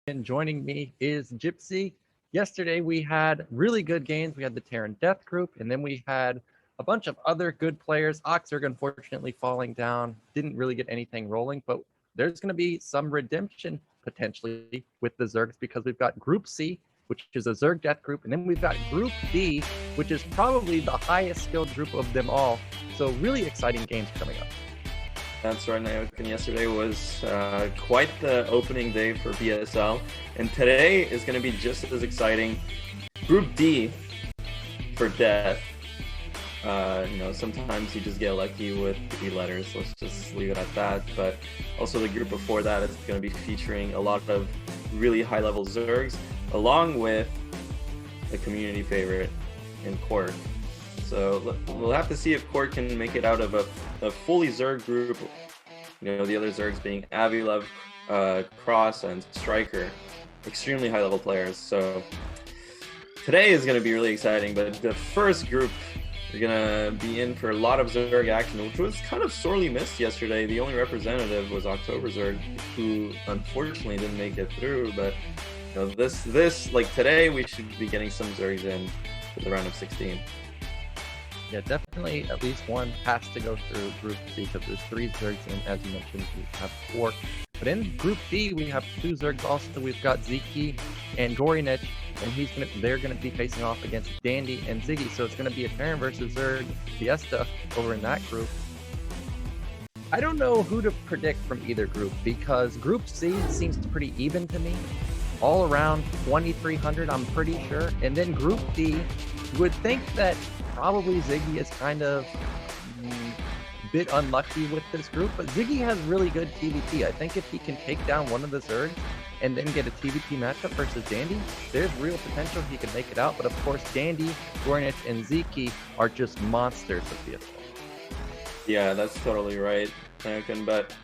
and joining me is Gypsy. Yesterday we had really good games. We had the Terran Death Group, and then we had a bunch of other good players. Oxerg unfortunately falling down, didn't really get anything rolling, but there's going to be some redemption potentially with the Zergs because we've got Group C, which is a Zerg Death Group, and then we've got Group D, which is probably the highest skilled group of them all. So really exciting games coming up. That's right, Naokin. Yesterday was quite the opening day for BSL, and today is going to be just as exciting. Group D for Death. Sometimes you just get lucky with the letters. Let's just leave it at that. But also the group before that is going to be featuring a lot of really high-level Zergs, along with a community favorite in KwarK. So we'll have to see if KwarK can make it out of a fully Zerg group. The other Zergs being Avi-Love, Cross, and StRyKeR. Extremely high-level players. So today is going to be really exciting. But the first group, we're going to be in for a lot of Zerg action, which was kind of sorely missed yesterday. The only representative was October Zerg, who unfortunately didn't make it through. But today, we should be getting some Zergs in for the round of 16. Yeah, definitely at least one has to go through Group C because there's 3 Zergs, and as you mentioned, we have KwarK. But in Group D, we have 2 Zergs also. We've got Zeke and Gorinich, and they're going to be facing off against Dandy and Ziggy. So it's going to be a Terran versus Zerg Fiesta over in that group. I don't know who to predict from either group because Group C seems pretty even to me. All around 2,300, I'm pretty sure. And then Group D, you would think that probably Ziggy is kind of a bit unlucky with this group, but Ziggy has really good TVP. I think if he can take down one of the Zergs and then get a TVP matchup versus Dandy, there's real potential he could make it out. But of course, Dandy, Gorinich, and Zeke are just monsters of BSL. Yeah, that's totally right, Naokin. But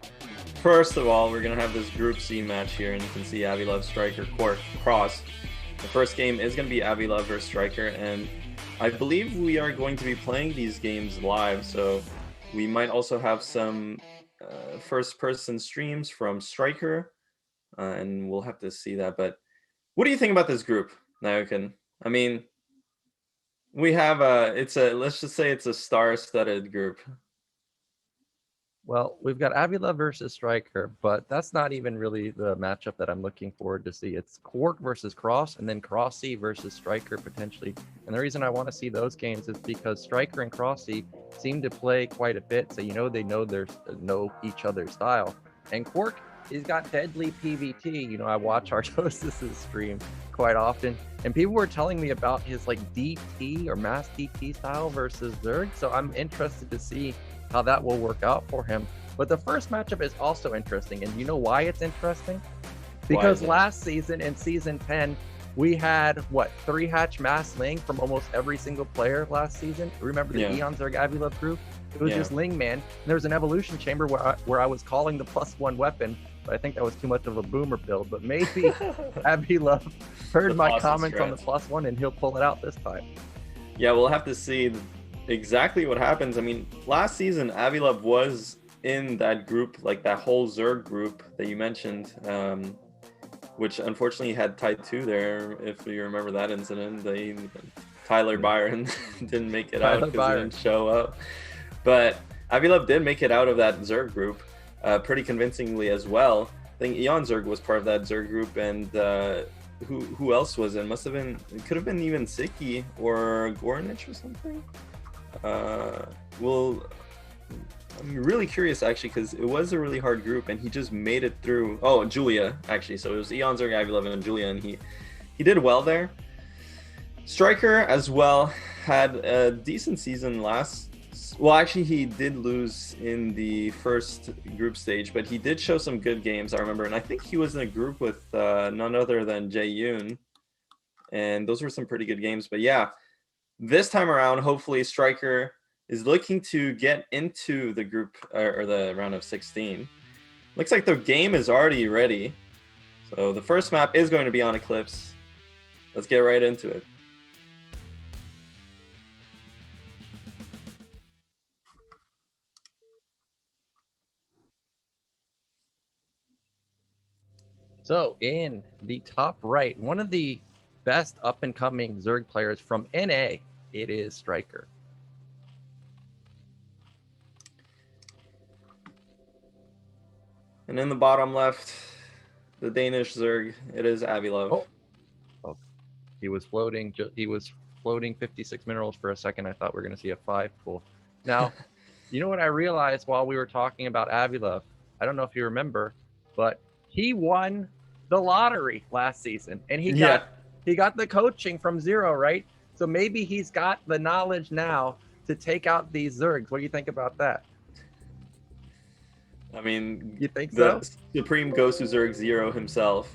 first of all, we're going to have this Group C match here, and you can see Avi-Love, StRyKeR, KwarK, Cross. The first game is going to be Avi-Love versus StRyKeR, and I believe we are going to be playing these games live, so we might also have some first-person streams from StRyKeR, and we'll have to see that. But what do you think about this group, Naokin? I mean, we have let's just say it's a star-studded group. Well, we've got Avi-Love versus StRyKeR, but that's not even really the matchup that I'm looking forward to see. It's KwarK versus Cross, and then Crossy versus StRyKeR potentially. And the reason I want to see those games is because StRyKeR and Crossy seem to play quite a bit, so they know each other's style. And KwarK, he's got deadly PvT. I watch Artosis' stream quite often, and people were telling me about his DT or mass DT style versus Zerg, so I'm interested to see how that will work out for him. But the first matchup is also interesting, and you know why it's interesting? Because last season in Season 10, we had, 3 hatch mass Ling from almost every single player last season? Remember the Eon Zerg Avi-Love group? It was just Ling Man. And there was an evolution chamber where I was calling the +1 weapon, but I think that was too much of a boomer build. But maybe Avi-Love heard my comments on the +1 and he'll pull it out this time. Yeah, we'll have to see exactly what happens. I mean, last season Avi-Love was in that group, that whole Zerg group that you mentioned, which unfortunately had Tide 2 there. If you remember that incident, Tyler Byron didn't make it out because he didn't show up. But Avi-Love did make it out of that Zerg group pretty convincingly as well. I think Eon Zerg was part of that Zerg group, and who else was it? It could have been even Siki or Gorinich or something. I'm really curious actually, because it was a really hard group and he just made it through. Oh, Julia actually. So it was Eon Zerg Avi-Love and Julia, and he did well there. StRyKeR as well had a decent season actually he did lose in the first group stage, but he did show some good games, I remember, and I think he was in a group with none other than Jae-Yoon, and those were some pretty good games. But yeah, this time around, hopefully StRyKeR is looking to get into the group or the round of 16. Looks like the game is already ready. So the first map is going to be on Eclipse. Let's get right into it. So in the top right, one of the best up-and-coming Zerg players from NA, it is StRyKeR. And in the bottom left, the Danish Zerg, it is Avi-Love. Oh, he was floating. He was floating 56 minerals for a second. I thought we were going to see a 5 pool. Now, you know what I realized while we were talking about Avi-Love? I don't know if you remember, but he won the lottery last season, and he got the coaching from Zero, right? So maybe he's got the knowledge now to take out these Zergs. What do you think about that? I mean, you think the so? Supreme ZZZero himself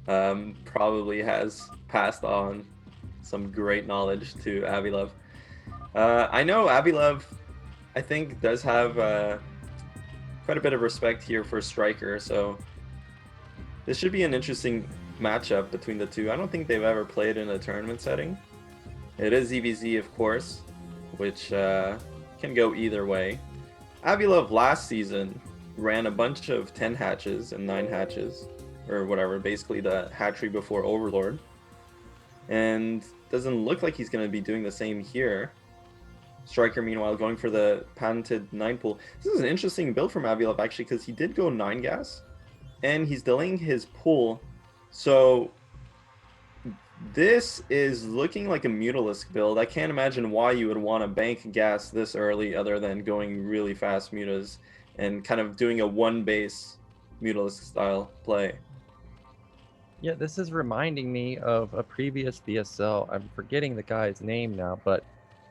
probably has passed on some great knowledge to Avi-Love. I know Avi-Love, I think, does have quite a bit of respect here for StRyKeR, so this should be an interesting matchup between the two. I don't think they've ever played in a tournament setting. It is EVZ, of course, which can go either way. Avi-Love last season ran a bunch of 10 hatches and 9 hatches, or whatever, basically the hatchery before Overlord. And doesn't look like he's going to be doing the same here. StRyKeR, meanwhile, going for the patented 9 pool. This is an interesting build from Avi-Love, actually, because he did go 9 gas, and he's delaying his pool. So this is looking like a Mutalisk build. I can't imagine why you would want to bank gas this early other than going really fast mutas and kind of doing a one base Mutalisk style play. Yeah, this is reminding me of a previous BSL. I'm forgetting the guy's name now, but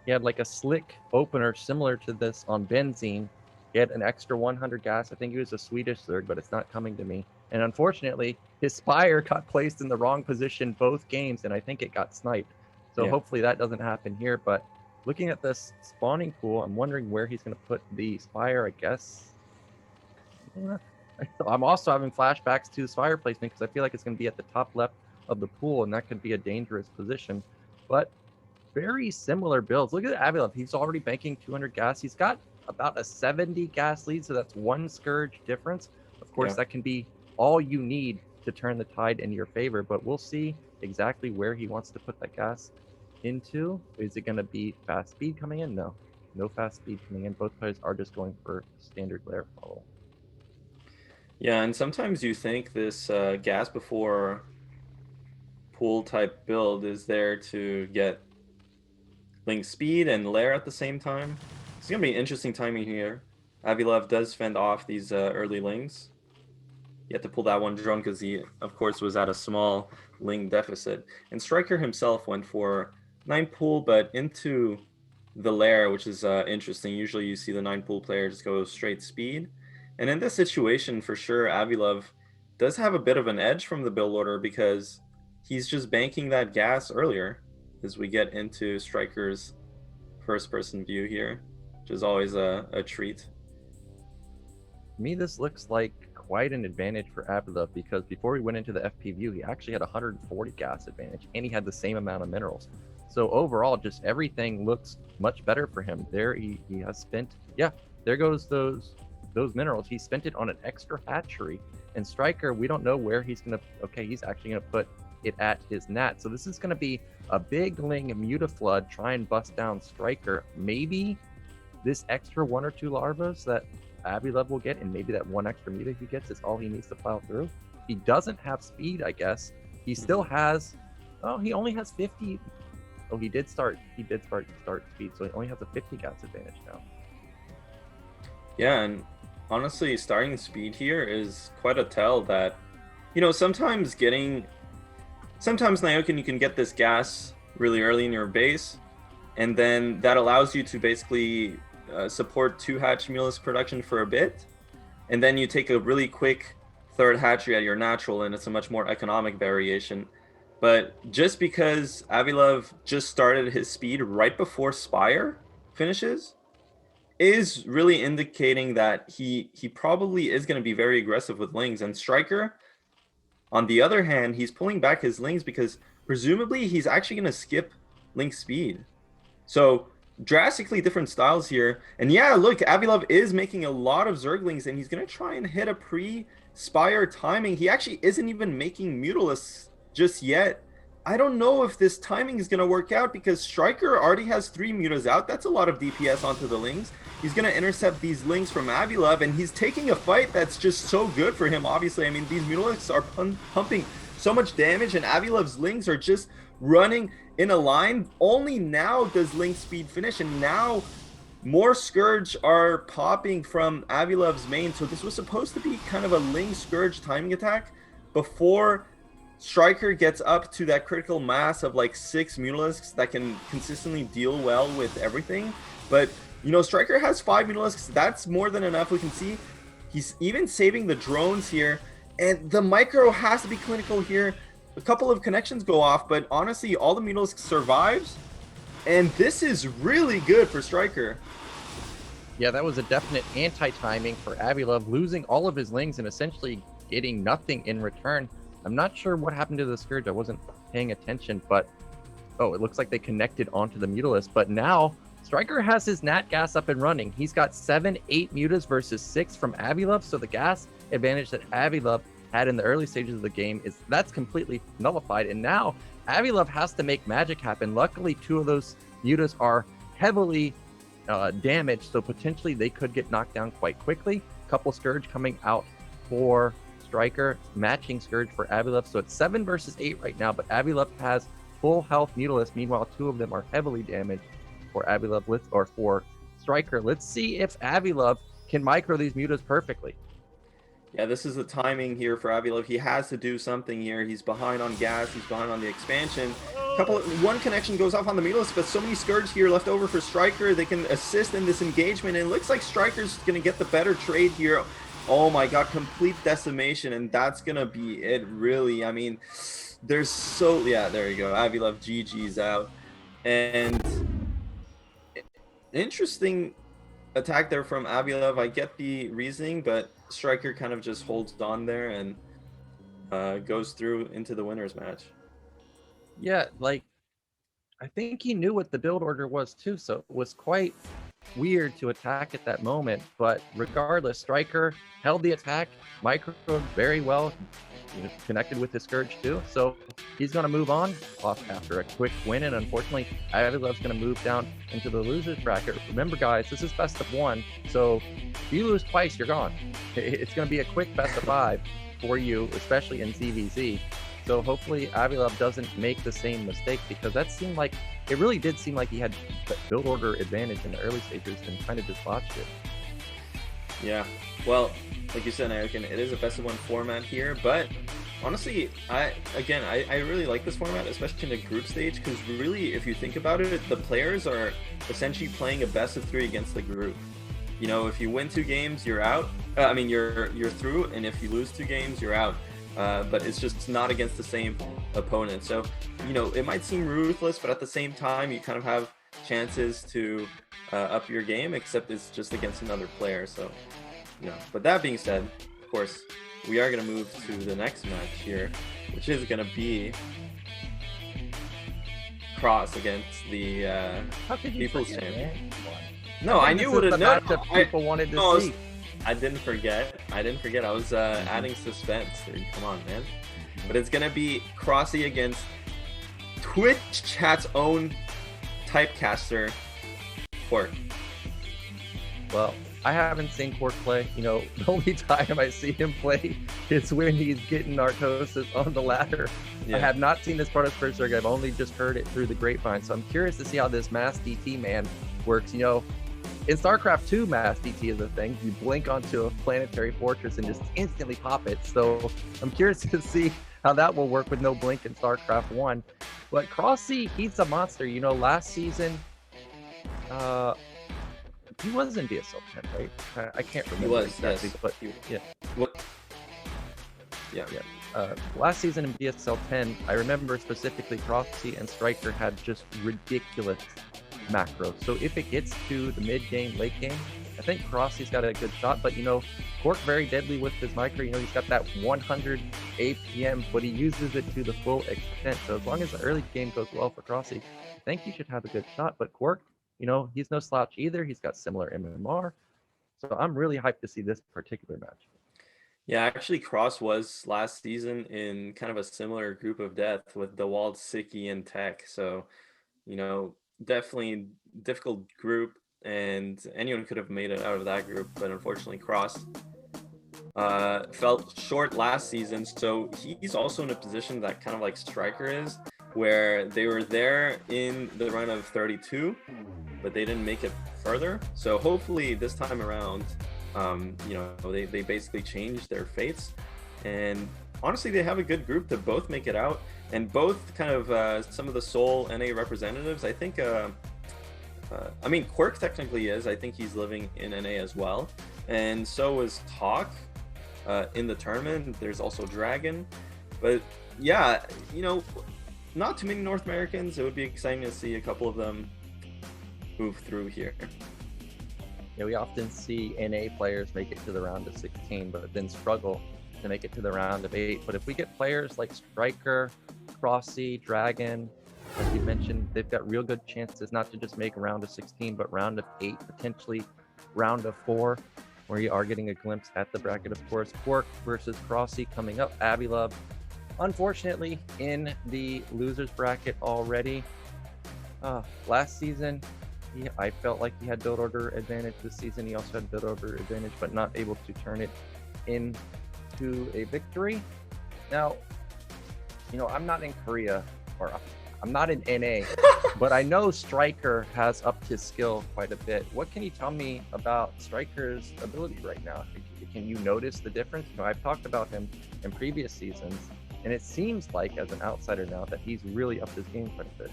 he had like a slick opener similar to this on Benzene. He had an extra 100 gas. I think he was a Swedish Zerg, but it's not coming to me. And unfortunately, his Spire got placed in the wrong position both games, and I think it got sniped. So hopefully that doesn't happen here. But looking at this spawning pool, I'm wondering where he's going to put the Spire, I guess. I'm also having flashbacks to the Spire placement because I feel like it's going to be at the top left of the pool, and that could be a dangerous position. But very similar builds. Look at Avi-Love. He's already banking 200 gas. He's got about a 70 gas lead, so that's 1 Scourge difference. Of course, that can be all you need to turn the tide in your favor, but we'll see exactly where he wants to put that gas into. Is it going to be fast speed coming in? No. No fast speed coming in. Both players are just going for standard layer follow. Yeah, and sometimes you think this gas before pool type build is there to get link speed and lair at the same time. It's going to be interesting timing here. Avi-Love does fend off these early links. He had to pull that one drone because he, of course, was at a small link deficit. And StRyKeR himself went for 9 pool, but into the lair, which is interesting. Usually you see the 9 pool player just go straight speed. And in this situation, for sure, Avi-Love does have a bit of an edge from the build order because he's just banking that gas earlier as we get into StRyKER's first-person view here, which is always a treat. To me, this looks like quite an advantage for Avi-Love because before he went into the FP view, he actually had 140 gas advantage, and he had the same amount of minerals. So overall, just everything looks much better for him. There, he has spent, there goes those minerals. He spent it on an extra hatchery. And StRyKeR, we don't know where he's going to, he's actually going to put it at his nat. So this is going to be a big ling Mutaflood, try and bust down StRyKeR. Maybe this extra 1 or 2 larvas that Avi-Love will get, and maybe that 1 extra muta he gets is all he needs to plow through. He doesn't have speed, I guess. He still has, he only has 50. Oh, he did start speed, so he only has a 50 gas advantage now. Yeah, and honestly, starting speed here is quite a tell that, sometimes Nyokin, you can get this gas really early in your base, and then that allows you to basically support 2 hatch Mutalisk production for a bit, and then you take a really quick 3rd hatchery at your natural, and it's a much more economic variation. But just because Avi-Love just started his speed right before Spire finishes is really indicating that he probably is going to be very aggressive with lings. And StRyKeR, on the other hand, he's pulling back his lings because presumably he's actually going to skip link speed. So drastically different styles here. And yeah, look, Avi-Love is making a lot of Zerglings, and he's going to try and hit a pre Spire timing. He actually isn't even making Mutalisks just yet. I don't know if this timing is going to work out because StRyKeR already has 3 Mutas out. That's a lot of DPS onto the Lings. He's going to intercept these Lings from Avi-Love, and he's taking a fight that's just so good for him, obviously. I mean, these Mutalisks are pumping so much damage, and Avi-Love's Lings are just running in a line. Only now does Link speed finish, and now more Scourge are popping from Avi-Love's main. So this was supposed to be kind of a Ling Scourge timing attack before StRyKeR gets up to that critical mass of like 6 Mutalisks that can consistently deal well with everything. But, you know, StRyKeR has 5 Mutalisks. That's more than enough. We can see he's even saving the drones here. And the micro has to be clinical here. A couple of connections go off, but honestly, all the Mutalisks survives. And this is really good for StRyKeR. Yeah, that was a definite anti-timing for Avi-Love, losing all of his Lings and essentially getting nothing in return. I'm not sure what happened to the Scourge. I wasn't paying attention, but oh, it looks like they connected onto the Mutalisk. But now StRyKeR has his Nat Gas up and running. He's got 7, 8 Mutas versus 6 from Avi-Love. So the gas advantage that Avi-Love had in the early stages of the game that's completely nullified. And now Avi-Love has to make magic happen. Luckily, 2 of those Mutas are heavily damaged, so potentially they could get knocked down quite quickly. Couple Scourge coming out for StRyKeR, matching Scourge for Avi-Love. So it's 7 versus 8 right now, but Avi-Love has full health Mutalisk. Meanwhile, 2 of them are heavily damaged for Avi-Love or for StRyKeR. Let's see if Avi-Love can micro these Mutas perfectly. Yeah, this is the timing here for Avi-Love. He has to do something here. He's behind on gas. He's behind on the expansion. One connection goes off on the Mutalisk, but so many Scourge here left over for StRyKeR. They can assist in this engagement, and it looks like StRyKER's going to get the better trade here. Oh my god, complete decimation, and that's going to be it, really. I mean, there's so... Yeah, there you go. Avi-Love GG's out. And interesting attack there from Avi-Love. I get the reasoning, but StRyKeR kind of just holds on there and goes through into the winners match. Yeah, like, I think he knew what the build order was too, so it was quite weird to attack at that moment. But regardless, StRyKeR held the attack, microed very well, connected with his Scourge too. So he's going to move on off after a quick win, and unfortunately, Avi-Love's going to move down into the losers bracket. Remember, guys, this is best of 1, so if you lose twice, you're gone. It's going to be a quick best of 5 for you, especially in ZVZ. So hopefully Avi-Love doesn't make the same mistake, because that seemed like, it really did seem like he had build order advantage in the early stages and kind of just botched it. Yeah, well, like you said, American, it is a best of 1 format here, but honestly, I really like this format, especially in the group stage, because really, if you think about it, the players are essentially playing a best of 3 against the group. You know, if you win 2 games, you're out. You're through, and if you lose 2 games, you're out. But it's just not against the same opponent. So, you know, it might seem ruthless, but at the same time, you kind of have chances to up your game, except it's just against another player. So, you know, but that being said, of course, we are going to move to the next match here, which is going to be Cross against the People's Champion. No, I knew what it was. People wanted to see. I didn't forget. I was adding suspense. Dude. Come on, man. But it's gonna be Crossy against Twitch chat's own typecaster, KwarK. Well, I haven't seen KwarK play. You know, the only time I see him play is when he's getting Narcosis on the ladder. Yeah. I have not seen this Protoss Zerg. I've only just heard it through the grapevine. So I'm curious to see how this Mass DT man works. You know, in StarCraft 2, Mass DT is a thing. You blink onto a planetary fortress and just instantly pop it. So I'm curious to see how that will work with no blink in StarCraft 1. But Crossy, he's a monster. You know, last season, he was in BSL 10, right? I can't remember. He was, exactly, yes. But yeah. What? Yeah. Last season in BSL 10, I remember specifically Crossy and StRyKeR had just ridiculous macros. So if it gets to the mid game, late game, I think Crossy's got a good shot. But you know, KwarK very deadly with his micro. You know, he's got that 100 APM, but he uses it to the full extent. So as long as the early game goes well for Crossy, I think he should have a good shot. But KwarK, you know, he's no slouch either. He's got similar MMR. So I'm really hyped to see this particular match. Yeah, actually, Cross was last season in kind of a similar group of death with Dawid, Siki, and Tech. So, you know, definitely difficult group, and anyone could have made it out of that group. But unfortunately, Cross felt short last season. So he's also in a position that kind of like StryKeR is, where they were there in the run of 32, but they didn't make it further. So hopefully this time around, you know, they basically changed their fates. And honestly, they have a good group to both make it out. And both kind of some of the Seoul NA representatives, I think, I mean, KwarK technically is. I think he's living in NA as well. And so is Talk in the tournament. There's also Dragon. But yeah, you know, not too many North Americans. It would be exciting to see a couple of them move through here. Yeah, we often see NA players make it to the round of 16, but then struggle to make it to the round of 8. But if we get players like StryKeR, Crossy, Dragon, as you mentioned, they've got real good chances not to just make a round of 16, but round of 8, potentially round of 4, where you are getting a glimpse at the bracket. Of course, KwarK versus Crossy coming up. Avi-Love, unfortunately, in the losers bracket already. Last season, I felt like he had build order advantage. This season, he also had build order advantage, but not able to turn it into a victory. Now, you know, I'm not in Korea, or I'm not in NA, but I know StryKeR has upped his skill quite a bit. What can you tell me about StryKeR's ability right now? Can you notice the difference? You know, I've talked about him in previous seasons, and it seems like, as an outsider now, that he's really upped his game quite a bit.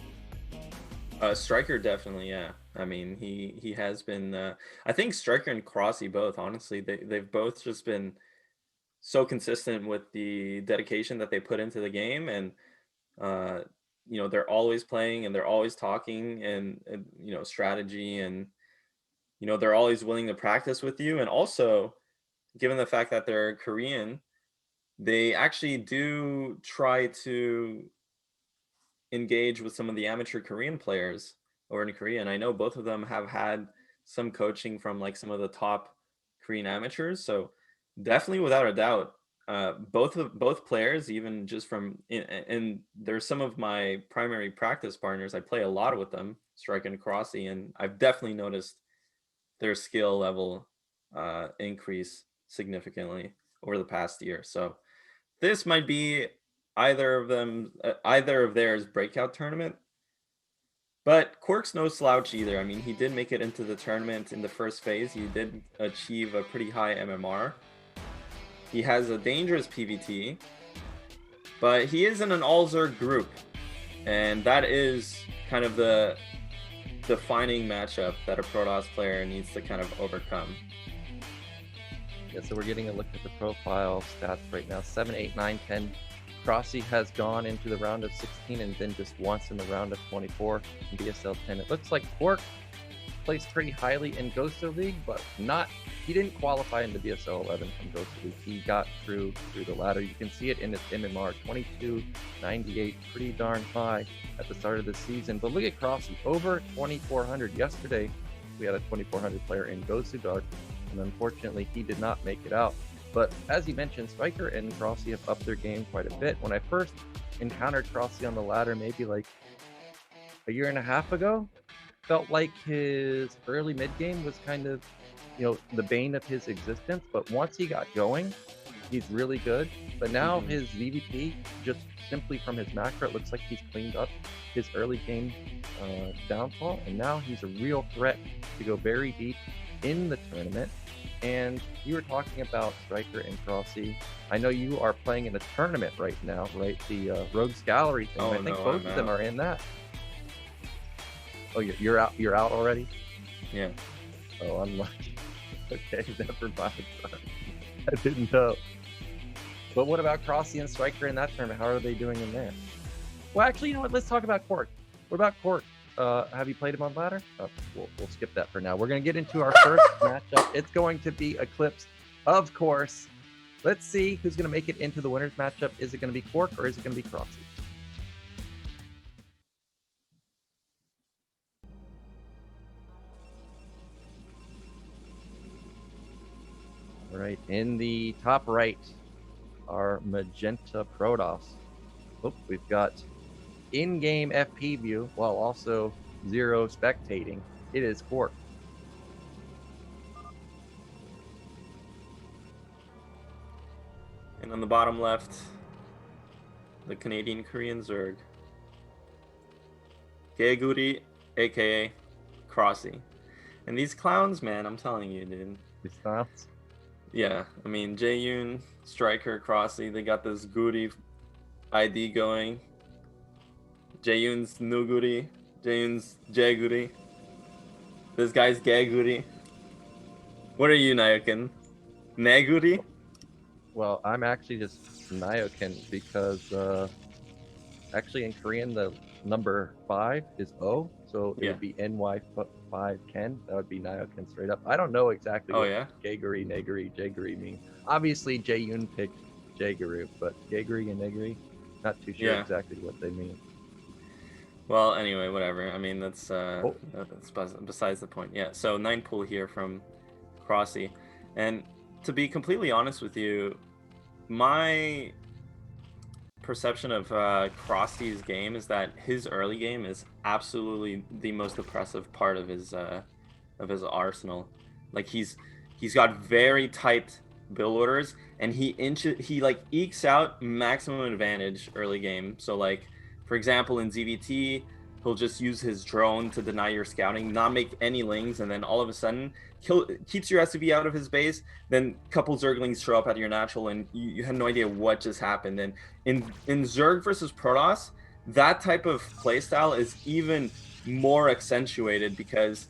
StryKeR definitely, yeah. I mean, he has been. I think StryKeR and Crossy both. Honestly, they've both just been so consistent with the dedication that they put into the game, and uh, you know, they're always playing and they're always talking and you know, strategy, and you know, they're always willing to practice with you. And also, given the fact that they're Korean, they actually do try to engage with some of the amateur Korean players over in Korea. And I know both of them have had some coaching from like some of the top Korean amateurs. So definitely, without a doubt, both players, even just from and there's some of my primary practice partners. I play a lot with them, StryKeR and Crossy, and I've definitely noticed their skill level increase significantly over the past year. So this might be either of theirs breakout tournament. But KwarK's no slouch either. I mean, he did make it into the tournament in the first phase. He did achieve a pretty high MMR. He has a dangerous PVT, but he is in an all-Zerg group, and that is kind of the defining matchup that a Protoss player needs to kind of overcome. Yeah, so we're getting a look at the profile stats right now. 7, 8, 9, 10. Crossy has gone into the round of 16 and then just once in the round of 24 in BSL10. It looks like KwarK placed pretty highly in Ghosto League, but he didn't qualify into BSL11 from Ghosto League. He got through the ladder. You can see it in his MMR, 2298, pretty darn high at the start of the season. But look at Crossy, over 2400. Yesterday, we had a 2400 player in Ghosto Dark, and unfortunately, he did not make it out. But as you mentioned, StryKeR and Crossy have upped their game quite a bit. When I first encountered Crossy on the ladder, maybe like a year and a half ago, felt like his early mid game was kind of, you know, the bane of his existence. But once he got going, he's really good. But now his VVP, just simply from his macro, it looks like he's cleaned up his early game downfall, and now he's a real threat to go very deep in the tournament. And you were talking about StryKeR and Crossy. I know you are playing in a tournament right now, right? The Rogues Gallery thing. Oh, I think no, both of them are in that. Oh, you're out. You're out already. Yeah. Oh, unlucky. Okay, never mind. I didn't know. But what about Crossy and StryKeR in that tournament? How are they doing in there? Well, actually, you know what? Let's talk about KwarK. What about KwarK? Have you played him on ladder? Oh, we'll skip that for now. We're going to get into our first matchup. It's going to be Eclipse, of course. Let's see who's going to make it into the winners matchup. Is it going to be KwarK or is it going to be Crossy? All right, in the top right are Magenta Protoss. Oh, we've got in-game FP view while also zero spectating. It is KwarK. And on the bottom left, the Canadian Zerg. Geguri, aka Crossy. And these clowns, man, I'm telling you, dude. These clowns. Yeah, I mean, Jaeyoon, StRyKeR, Crossy, they got this Guri ID going. Jaeyoon's Nuguri, Jaeyoon's Jaeguri. This guy's Geguri. What are you, Nayokin? Neguri? Well, I'm actually just Nayokin because actually in Korean the number 5 is O, so it would be NY5 Ken. That would be Nayokin straight up. I don't know exactly what Geguri, Neguri, Jaeguri mean. Obviously Jaeyoon picked Jaeguru, but Geguri and Neguri, not too sure exactly what they mean. Well, anyway, whatever. I mean, that's besides the point. Yeah, so 9 pull here from Crossy. And to be completely honest with you, my perception of Crossy's game is that his early game is absolutely the most oppressive part of his arsenal. Like he's got very tight build orders, and he like ekes out maximum advantage early game. So like, for example, in ZVT, he'll just use his drone to deny your scouting, not make any lings, and then all of a sudden keeps your SUV out of his base. Then a couple Zerglings show up at your natural, and you had no idea what just happened. And in Zerg versus Protoss, that type of playstyle is even more accentuated because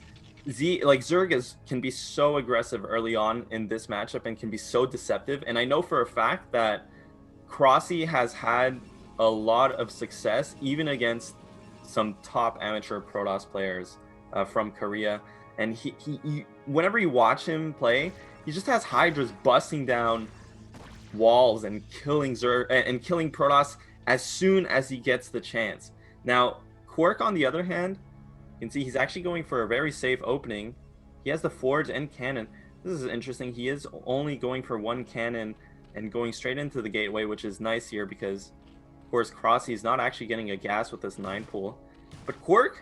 Zerg can be so aggressive early on in this matchup and can be so deceptive. And I know for a fact that Crossy has had a lot of success even against some top amateur Protoss players from Korea. And he whenever you watch him play, he just has Hydras busting down walls and killing Zerg and killing Protoss as soon as he gets the chance. Now, KwarK, on the other hand, you can see he's actually going for a very safe opening. He has the Forge and Cannon. This is interesting. He is only going for 1 cannon and going straight into the gateway, which is nice here because, of course, Crossy is not actually getting a gas with this 9 pull. But KwarK,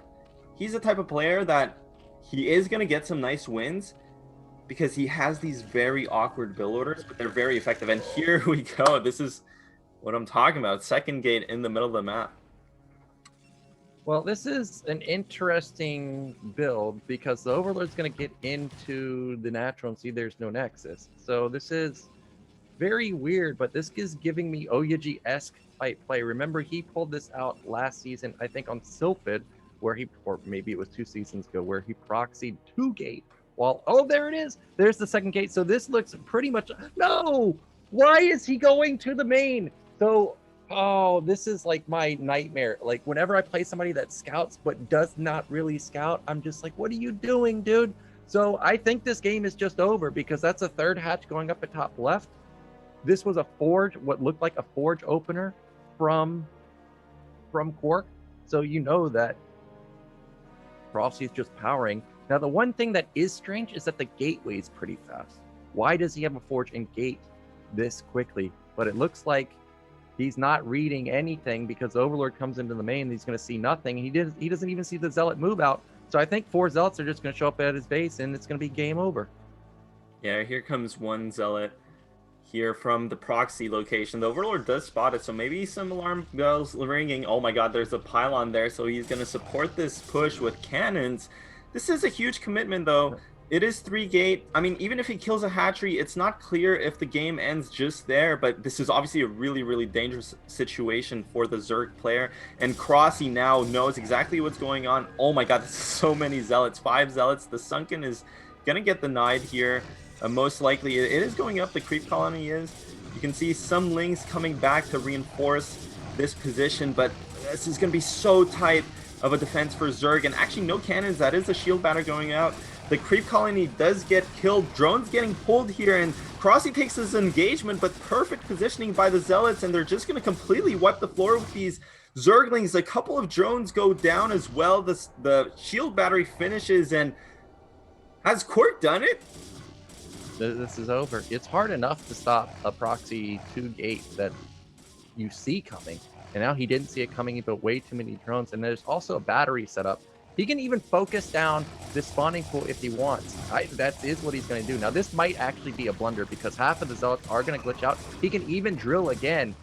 he's the type of player that he is going to get some nice wins because he has these very awkward build orders, but they're very effective. And here we go. This is what I'm talking about. Second gate in the middle of the map. Well, this is an interesting build because the Overlord's going to get into the natural and see there's no Nexus. So this is very weird, but this is giving me Oyaji-esque type play. Remember, he pulled this out last season, I think on Sylphid, where or maybe it was 2 seasons ago, where he proxied 2 gate. While, oh, there it is. There's the second gate. So this looks pretty much, no! Why is he going to the main? So, oh, this is like my nightmare. Like whenever I play somebody that scouts but does not really scout, I'm just like, what are you doing, dude? So I think this game is just over because that's a 3rd hatch going up at top left. This was a Forge, what looked like a Forge opener from KwarK. So you know that Crossy is just powering. Now, the one thing that is strange is that the gateway is pretty fast. Why does he have a Forge and gate this quickly? But it looks like he's not reading anything because the Overlord comes into the main. He's going to see nothing. He doesn't even see the Zealot move out. So I think 4 Zealots are just going to show up at his base, and it's going to be game over. Yeah, here comes 1 Zealot here from the proxy location. The Overlord does spot it, so maybe some alarm bells ringing. Oh my god, there's a pylon there, so he's going to support this push with cannons. This is a huge commitment, though. It is 3 gate. I mean, even if he kills a hatchery, it's not clear if the game ends just there, but this is obviously a really, really dangerous situation for the Zerg player. And Crossy now knows exactly what's going on. Oh my god, there's so many Zealots. 5 Zealots. The Sunken is going to get denied here. Most likely, it is going up. The creep colony is. You can see some Lings coming back to reinforce this position, but this is going to be so tight of a defense for Zerg. And actually, no cannons. That is a shield batter going out. The creep colony does get killed. Drones getting pulled here, and Crossy takes his engagement, but perfect positioning by the Zealots, and they're just going to completely wipe the floor with these Zerglings. A couple of drones go down as well. The shield battery finishes, and has KwarK done it? This is over. It's hard enough to stop a proxy 2 gate that you see coming, and now he didn't see it coming. He put way too many drones, and there's also a battery set up. He can even focus down this spawning pool if he wants. That is what he's going to do. Now, this might actually be a blunder because half of the zealots are going to glitch out. He can even drill again,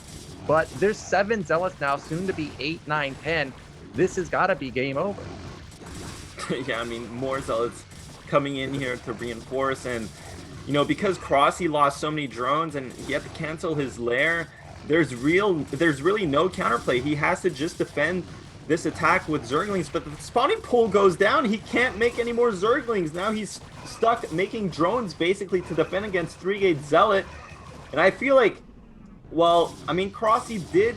but there's 7 zealots now, soon to be 8, 9, 10. This has got to be game over. Yeah, I mean, more zealots coming in here to reinforce, and you know, because Crossy lost so many drones and he had to cancel his lair, there's really no counterplay. He has to just defend this attack with Zerglings, but the spawning pool goes down. He can't make any more Zerglings. Now he's stuck making drones basically to defend against 3-gate Zealot. And I feel like, well, I mean, Crossy did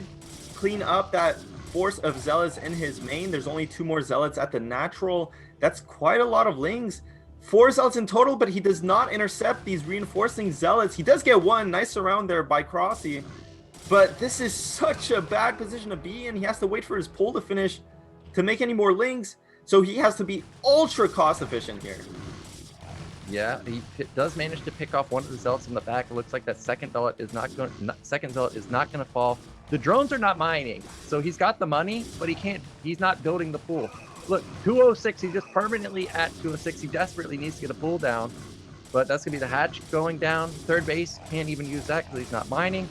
clean up that force of Zealots in his main. There's only 2 more Zealots at the natural. That's quite a lot of Lings. 4 Zealots in total, but he does not intercept these reinforcing Zealots. He does get 1 nice surround there by Crossy. But this is such a bad position to be in. He has to wait for his pull to finish to make any more Lings. So he has to be ultra cost efficient here. Yeah, he does manage to pick off one of the zealots in the back. It looks like that second zealot is not going to fall. The drones are not mining, so he's got the money, but he's not building the pool. Look, 206, he's just permanently at 206. He desperately needs to get a pull down, but that's going to be the hatch going down. Third base, can't even use that because he's not mining.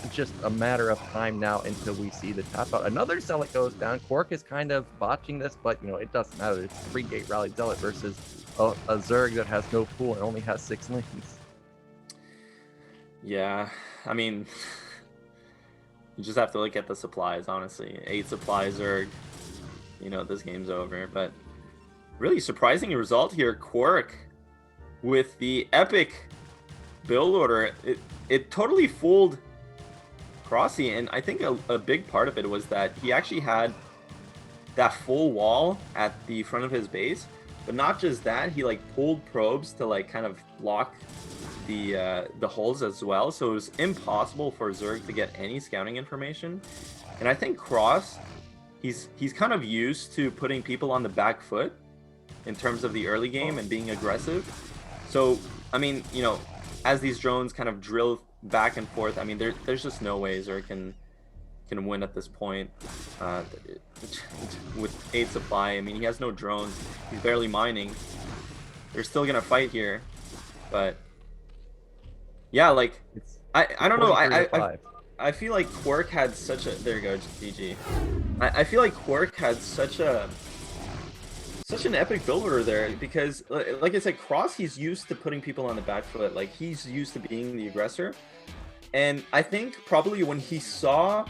It's just a matter of time now until we see the tap out. Another zealot goes down. KwarK is kind of botching this, but you know, it doesn't matter. It's 3-gate rallied zealot versus a Zerg that has no pool and only has 6 Lings. Yeah, I mean, you just have to look at the supplies, honestly. 8 supplies Zerg, you know, this game's over. But really surprising result here. KwarK with the epic build order. It totally fooled Crossy, and I think a big part of it was that he actually had that full wall at the front of his base, but not just that, he like pulled probes to like kind of block the holes as well, so it was impossible for Zerg to get any scouting information. And I think Cross, he's kind of used to putting people on the back foot in terms of the early game and being aggressive. So I mean, you know, as these drones kind of drill back and forth, I mean, there's just no way Zerg can win at this point with 8 supply. I mean, he has no drones, he's barely mining. They're still gonna fight here, but yeah, like I don't know. I feel like KwarK had such a, there you go, GG. I feel like KwarK had such an epic build order there, because like I said, Cross, he's used to putting people on the back foot. Like, he's used to being the aggressor. And I think probably when he saw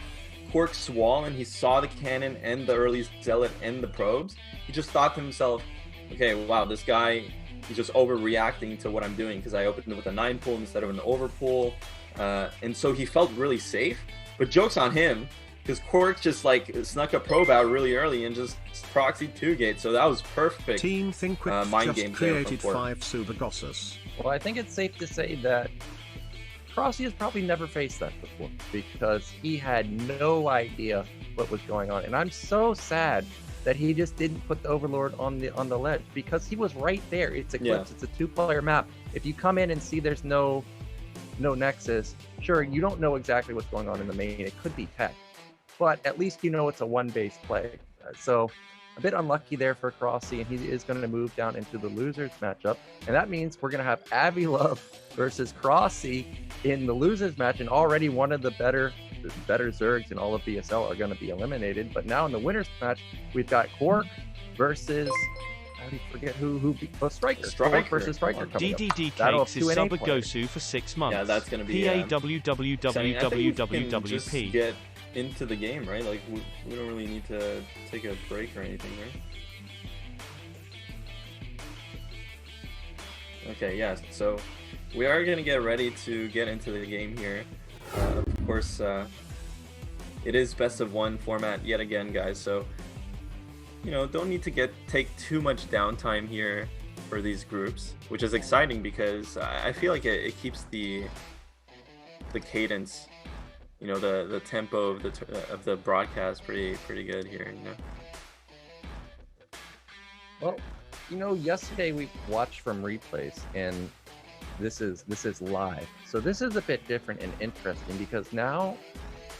KwarK's wall and he saw the cannon and the early zealot and the probes, he just thought to himself, okay, wow, this guy, he's just overreacting to what I'm doing because I opened it with a 9 pull instead of an over pull. And so he felt really safe. But joke's on him, because KwarK just like snuck a probe out really early and just proxied 2-gate, so that was perfect. Team ThinkQuick mind just game created 5 Subagossus. Well, I think it's safe to say that Crossy has probably never faced that before, because he had no idea what was going on. And I'm so sad that he just didn't put the Overlord on the ledge, because he was right there. It's Eclipse, It's a 2-player map. If you come in and see there's no Nexus, sure, you don't know exactly what's going on in the main. It could be tech, but at least you know it's a 1-base play. So a bit unlucky there for Crossy, and he is going to move down into the losers matchup. And that means we're going to have Avi-Love versus Crossy in the losers match, and already one of the better Zergs in all of BSL are going to be eliminated. But now in the winners match, we've got KwarK versus, I forget who StRyKeR. KwarK versus StRyKeR coming up. DDD Cakes is Subagosu for 6 months. Yeah, that's going to be PAWWWWWP. Get into the game, right? Like, we don't really need to take a break or anything, right? Okay, yeah, so we are going to get ready to get into the game here. Of course, it is best of 1 format yet again, guys, so you know, don't need to take too much downtime here for these groups, which is exciting because I feel like it keeps the cadence, you know, the tempo of the broadcast pretty good here, you know. Well, you know, yesterday we watched from replays, and this is live. So this is a bit different and interesting because now,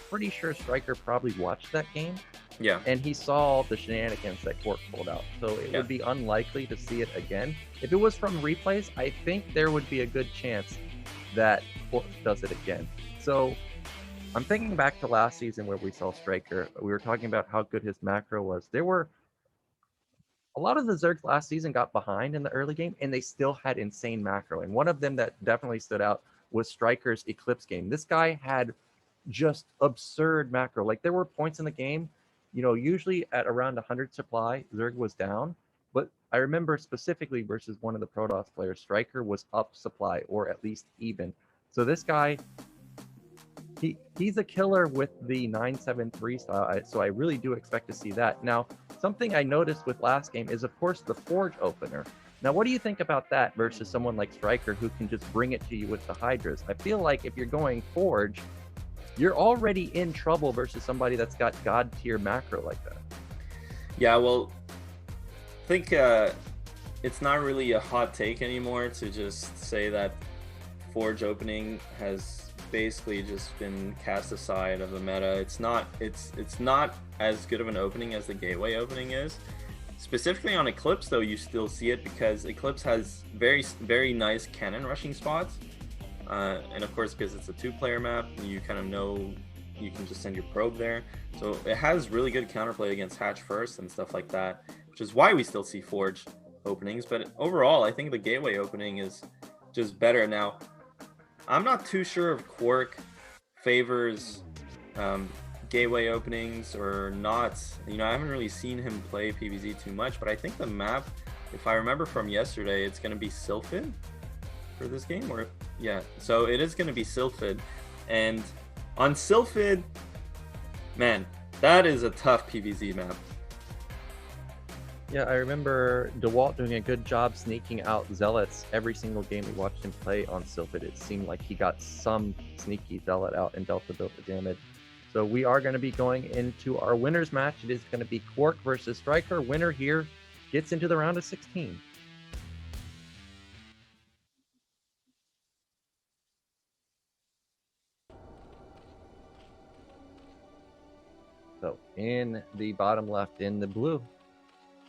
pretty sure StRyKeR probably watched that game. Yeah. And he saw the shenanigans that KwarK pulled out. So it would be unlikely to see it again. If it was from replays, I think there would be a good chance that KwarK does it again. So I'm thinking back to last season where we saw StRyKeR. We were talking about how good his macro was. There were a lot of the Zergs last season got behind in the early game, and they still had insane macro. And one of them that definitely stood out was StRyKeR's Eclipse game. This guy had just absurd macro. Like, there were points in the game, you know, usually at around 100 supply, Zerg was down. But I remember specifically versus one of the Protoss players, StRyKeR was up supply, or at least even. So this guy, he's a killer with the 973 style, so I really do expect to see that. Now, something I noticed with last game is, of course, the Forge opener. Now, what do you think about that versus someone like StRyKeR who can just bring it to you with the Hydras? I feel like if you're going Forge, you're already in trouble versus somebody that's got god tier macro like that. Yeah, well, I think it's not really a hot take anymore to just say that Forge opening has basically just been cast aside of the meta. It's not as good of an opening as the gateway opening is. Specifically on Eclipse, though, you still see it because Eclipse has very nice cannon rushing spots. And of course, because it's a 2-player map, you kind of know you can just send your probe there. So it has really good counterplay against Hatch First and stuff like that, which is why we still see Forge openings. But overall, I think the gateway opening is just better. Now, I'm not too sure if KwarK favors gateway openings or not. You know, I haven't really seen him play PvZ too much, but I think the map, if I remember from yesterday, it's going to be Sylphid for this game, or yeah, so it is going to be Sylphid. And on Sylphid, man, that is a tough PvZ map. Yeah, I remember Dawid doing a good job sneaking out Zealots every single game we watched him play on Sylphid. It seemed like he got some sneaky Zealot out and dealt a bit of damage. So we are going to be going into our winners match. It is going to be KwarK versus StRyKeR. Winner here gets into the round of 16. So in the bottom left, in the blue,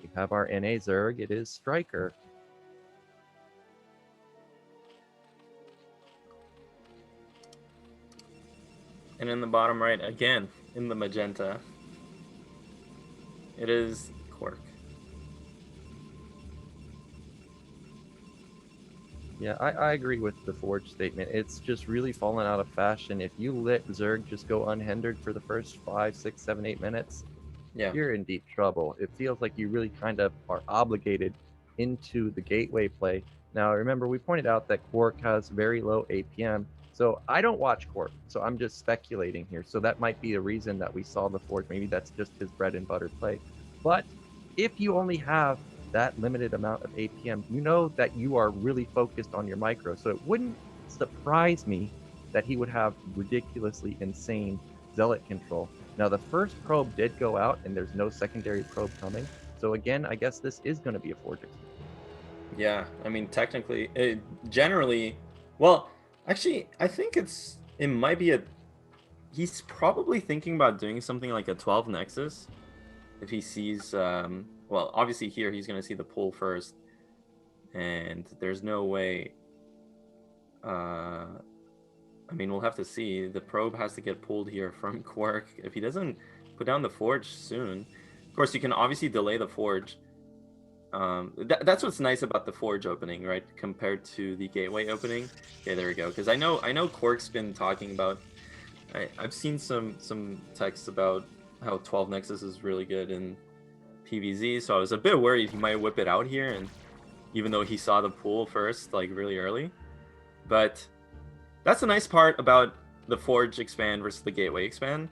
we have our NA Zerg. It is StRyKeR. And in the bottom right, again, in the magenta, it is KwarK. Yeah, I agree with the Forge statement. It's just really fallen out of fashion. If you let Zerg just go unhindered for the first 5, 6, 7, 8 minutes, you're in deep trouble. It feels like you really kind of are obligated into the gateway play. Now, remember, we pointed out that KwarK has very low APM. So I don't watch KwarK, so I'm just speculating here. So that might be the reason that we saw the Forge. Maybe that's just his bread and butter play. But if you only have that limited amount of APM, you know that you are really focused on your micro. So it wouldn't surprise me that he would have ridiculously insane Zealot control. Now, the first probe did go out, and there's no secondary probe coming. So again, I guess this is going to be a Forge. Yeah, I mean, technically, generally, well, actually, I think it might be he's probably thinking about doing something like a 12 Nexus if he sees, well, obviously here he's going to see the pull first, and there's no way, I mean, we'll have to see. The probe has to get pulled here from KwarK. If he doesn't put down the Forge soon, of course, you can obviously delay the Forge. That's what's nice about the Forge opening, right, compared to the gateway opening. Okay, there we go. Because I know KwarK's been talking about. I've seen some texts about how 12 Nexus is really good in PvZ, so I was a bit worried he might whip it out here, and even though he saw the pool first, like really early. But that's the nice part about the Forge expand versus the gateway expand,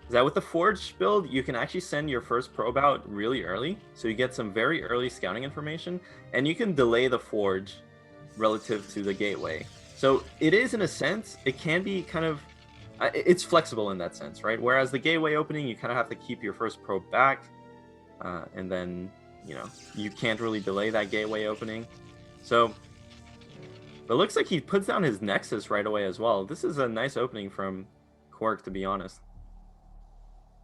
is that with the Forge build, you can actually send your first probe out really early, so you get some very early scouting information, and you can delay the Forge relative to the gateway. So it is, in a sense, it can be kind of, it's flexible in that sense, right? Whereas the gateway opening, you kind of have to keep your first probe back, and then, you know, you can't really delay that gateway opening. So But it looks like he puts down his Nexus right away as well. This is a nice opening from KwarK, to be honest.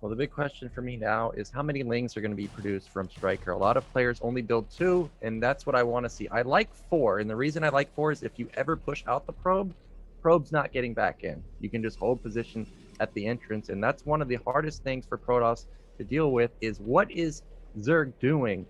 Well, the big question for me now is how many Lings are going to be produced from StRyKeR? A lot of players only build 2, and that's what I want to see. I like 4, and the reason I like 4 is if you ever push out the probe's not getting back in. You can just hold position at the entrance, and that's one of the hardest things for Protoss to deal with is what is Zerg doing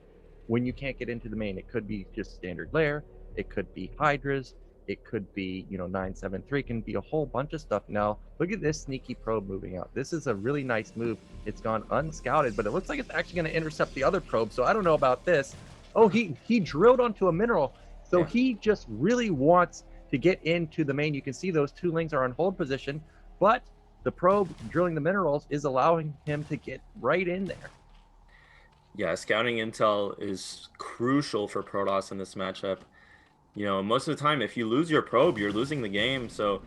when you can't get into the main? It could be just standard lair, it could be Hydras, it could be, 973, can be a whole bunch of stuff. Now, look at this sneaky probe moving out. This is a really nice move. It's gone unscouted, but it looks like it's actually going to intercept the other probe, so I don't know about this. Oh, he drilled onto a mineral, so he just really wants to get into the main. You can see those 2 Lings are on hold position, but the probe drilling the minerals is allowing him to get right in there. Yeah, scouting intel is crucial for Protoss in this matchup. Most of the time, if you lose your probe, you're losing the game. So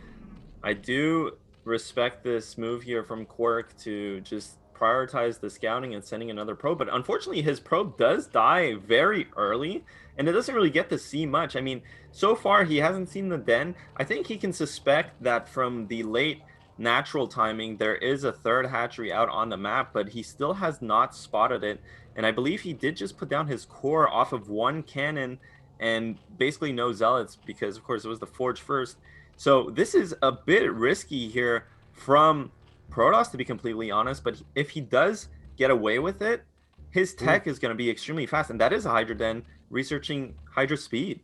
I do respect this move here from KwarK to just prioritize the scouting and sending another probe. But unfortunately, his probe does die very early, and it doesn't really get to see much. I mean, so far, he hasn't seen the den. I think he can suspect that from the late natural timing, there is a 3rd hatchery out on the map, but he still has not spotted it. And I believe he did just put down his core off of 1 cannon and basically no zealots because, of course, it was the Forge first. So this is a bit risky here from Protoss, to be completely honest. But if he does get away with it, his tech is going to be extremely fast. And that is a Hydra Den researching Hydra speed.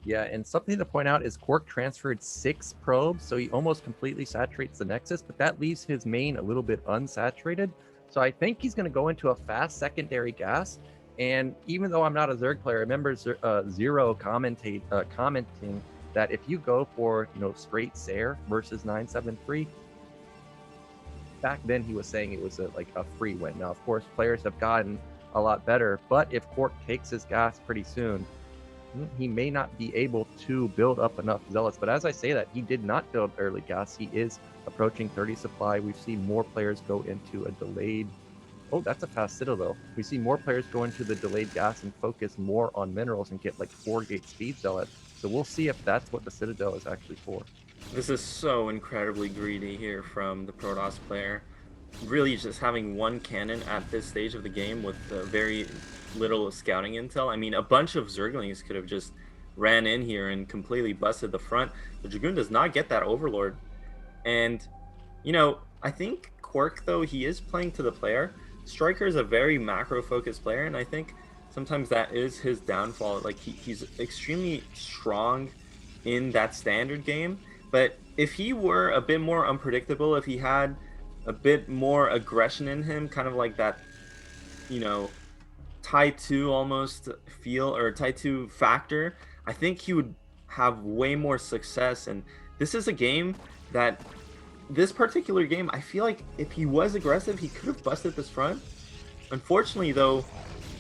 Yeah, and something to point out is KwarK transferred 6 probes, so he almost completely saturates the Nexus, but that leaves his main a little bit unsaturated. So I think he's going to go into a fast secondary gas. And even though I'm not a Zerg player, I remember Zero commenting that if you go for straight Sair versus 973, back then he was saying it was like a free win. Now, of course, players have gotten a lot better, but if KwarK takes his gas pretty soon, he may not be able to build up enough zealots. But as I say that, he did not build early gas. He is approaching 30 supply. We've seen more players go into a delayed. Oh, that's a fast Citadel. We see more players go into the delayed gas and focus more on minerals and get like 4-gate speed zealot. So we'll see if that's what the Citadel is actually for. This is so incredibly greedy here from the Protoss player. Really just having 1 cannon at this stage of the game with very little scouting intel. I mean, a bunch of Zerglings could have just ran in here and completely busted the front. The Dragoon does not get that Overlord. And, I think KwarK, though, he is playing to the player. StRyKeR is a very macro-focused player, and I think sometimes that is his downfall. Like, he's extremely strong in that standard game, but if he were a bit more unpredictable, if he had a bit more aggression in him, kind of like that, tie 2 almost feel, or tie 2 factor, I think he would have way more success. And this is a game that, this particular game, I feel like if he was aggressive, he could have busted this front. Unfortunately, though,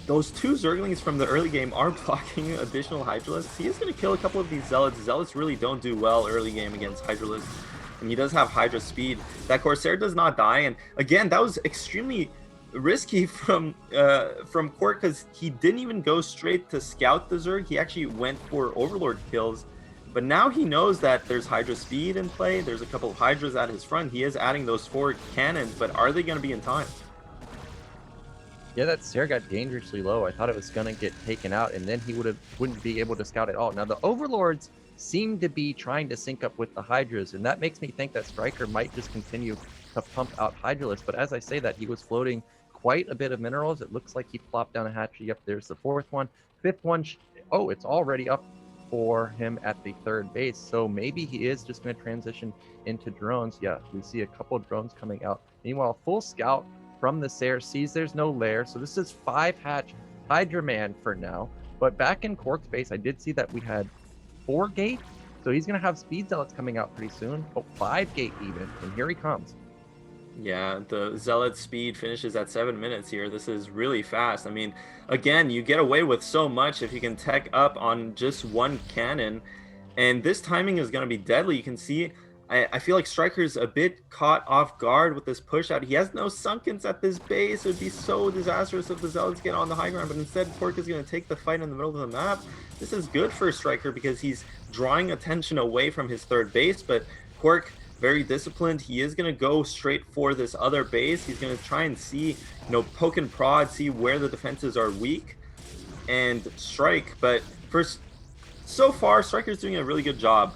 those 2 Zerglings from the early game are blocking additional Hydralisks. He is going to kill a couple of these Zealots. Zealots really don't do well early game against Hydralisks, and he does have Hydra speed. That Corsair does not die, and again, that was extremely risky from KwarK because he didn't even go straight to scout the Zerg. He actually went for Overlord kills. But now he knows that there's Hydra speed in play. There's a couple of Hydras at his front. He is adding those 4 cannons, but are they going to be in time? Yeah, that Sair got dangerously low. I thought it was going to get taken out, and then he wouldn't be able to scout at all. Now, the Overlords seem to be trying to sync up with the Hydras, and that makes me think that StRyKeR might just continue to pump out Hydralisks. But as I say that, he was floating quite a bit of minerals. It looks like he plopped down a hatchery. Yep, there's the 4th one. 5th one, oh, it's already up for him at the 3rd base, so maybe he is just going to transition into drones. Yeah, we see a couple of drones coming out. Meanwhile, full scout from the Sair sees there's no lair, so this is 5 hatch Hydra man for now. But back in KwarK's base, I did see that we had 4 gate, so he's going to have speed zealots coming out pretty soon. Oh, 5 gate even, and here he comes. Yeah, the Zealot speed finishes at 7 minutes here. This is really fast. I mean, again, you get away with so much if you can tech up on just 1 cannon. And this timing is going to be deadly. You can see I feel like StryKeR's a bit caught off guard with this push out. He has no sunkens at this base. It would be so disastrous if the Zealots get on the high ground, but instead KwarK is going to take the fight in the middle of the map. This is good for StryKeR because he's drawing attention away from his third base, but KwarK, very disciplined. He is going to go straight for this other base. He's going to try and see, poke and prod, see where the defenses are weak and strike. But first, so far, StryKeR's doing a really good job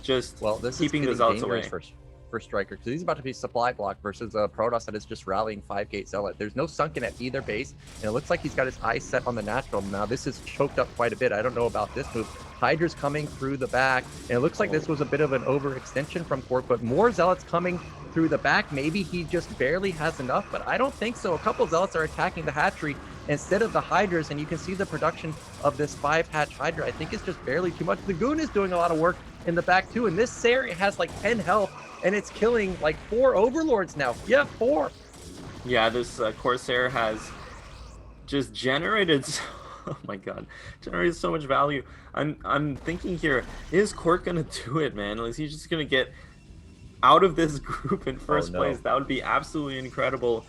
just keeping the Zealots away. For StryKeR, because he's about to be supply block versus a Protoss that is just rallying 5-gate Zealot. There's no sunken at either base, and it looks like he's got his eyes set on the natural. Now this is choked up quite a bit. I don't know about this move. Hydra's coming through the back, and it looks like this was a bit of an overextension from KwarK, but more Zealots coming through the back. Maybe he just barely has enough, but I don't think so. A couple Zealots are attacking the hatchery instead of the Hydras, and you can see the production of this 5-hatch Hydra. I think it's just barely too much. The Goon is doing a lot of work in the back too, and this Zerg has like 10 health, and it's killing like 4 Overlords now. Yeah, 4. Yeah, this Corsair has just generated oh my god, generated so much value. I'm thinking here, is KwarK gonna do it, man? Is he just gonna get out of this group in first place? That would be absolutely incredible.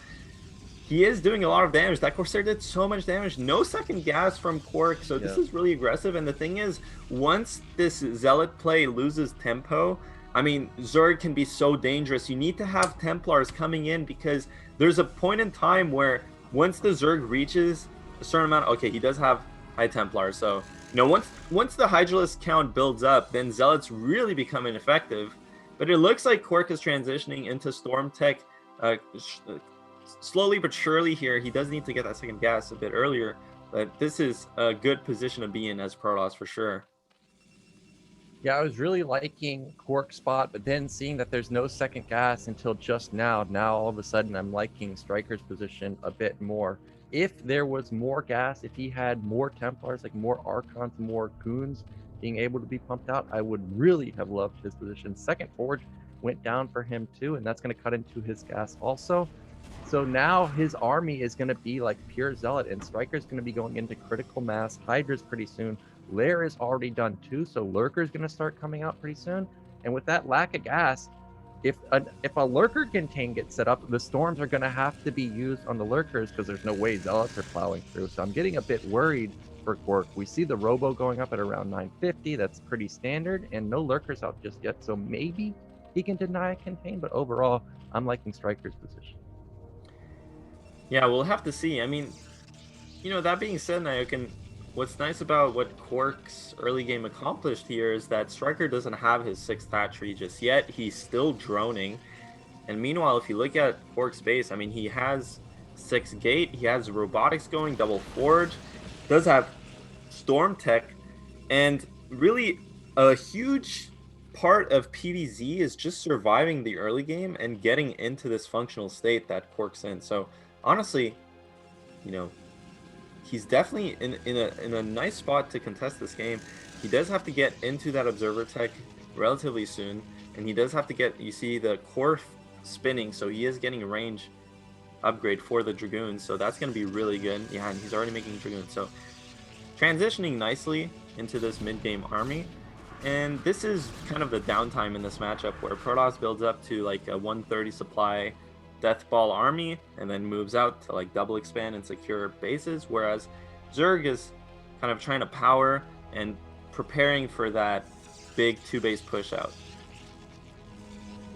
He is doing a lot of damage. That Corsair did so much damage. No second gas from KwarK, so this is really aggressive. And the thing is, once this Zealot play loses tempo, I mean, Zerg can be so dangerous. You need to have Templars coming in because there's a point in time where once the Zerg reaches a certain amount, okay, he does have high Templars, so once the Hydralisk count builds up, then Zealots really become ineffective. But it looks like KwarK is transitioning into Storm Tech slowly but surely here. He does need to get that second gas a bit earlier, but this is a good position to be in as Protoss for sure. Yeah, I was really liking KwarK's spot, but then seeing that there's no second gas until just now all of a sudden I'm liking StryKeR's position a bit more. If there was more gas, if he had more Templars, like more Archons, more Goons being able to be pumped out, I would really have loved his position. Second Forge went down for him too, and that's going to cut into his gas also. So now his army is going to be like pure Zealot, and StryKeR's going to be going into critical mass. Hydra's pretty soon. Lair is already done too, so Lurker's going to start coming out pretty soon. And with that lack of gas, if a Lurker contain gets set up, the Storms are going to have to be used on the Lurkers because there's no way Zealots are plowing through. So I'm getting a bit worried for KwarK. We see the Robo going up at around 950. That's pretty standard, and no Lurkers out just yet. So maybe he can deny a contain, but overall, I'm liking StryKeR's position. Yeah, we'll have to see. I mean, that being said, Nayokin, what's nice about what KwarK's early game accomplished here is that StryKeR doesn't have his 6th hatchery just yet. He's still droning. And meanwhile, if you look at KwarK's base, I mean, he has 6 gate, he has robotics going, double forge, does have storm tech, and really a huge part of PvZ is just surviving the early game and getting into this functional state that KwarK's in. So honestly, he's definitely in a nice spot to contest this game. He does have to get into that observer tech relatively soon, and he does have to get, you see the core spinning, so he is getting a range upgrade for the Dragoons, so that's going to be really good. Yeah, and he's already making Dragoons, so transitioning nicely into this mid-game army. And this is kind of the downtime in this matchup where Protoss builds up to like a 130 supply Deathball army and then moves out to like double expand and secure bases, whereas Zerg is kind of trying to power and preparing for that big 2-base push out.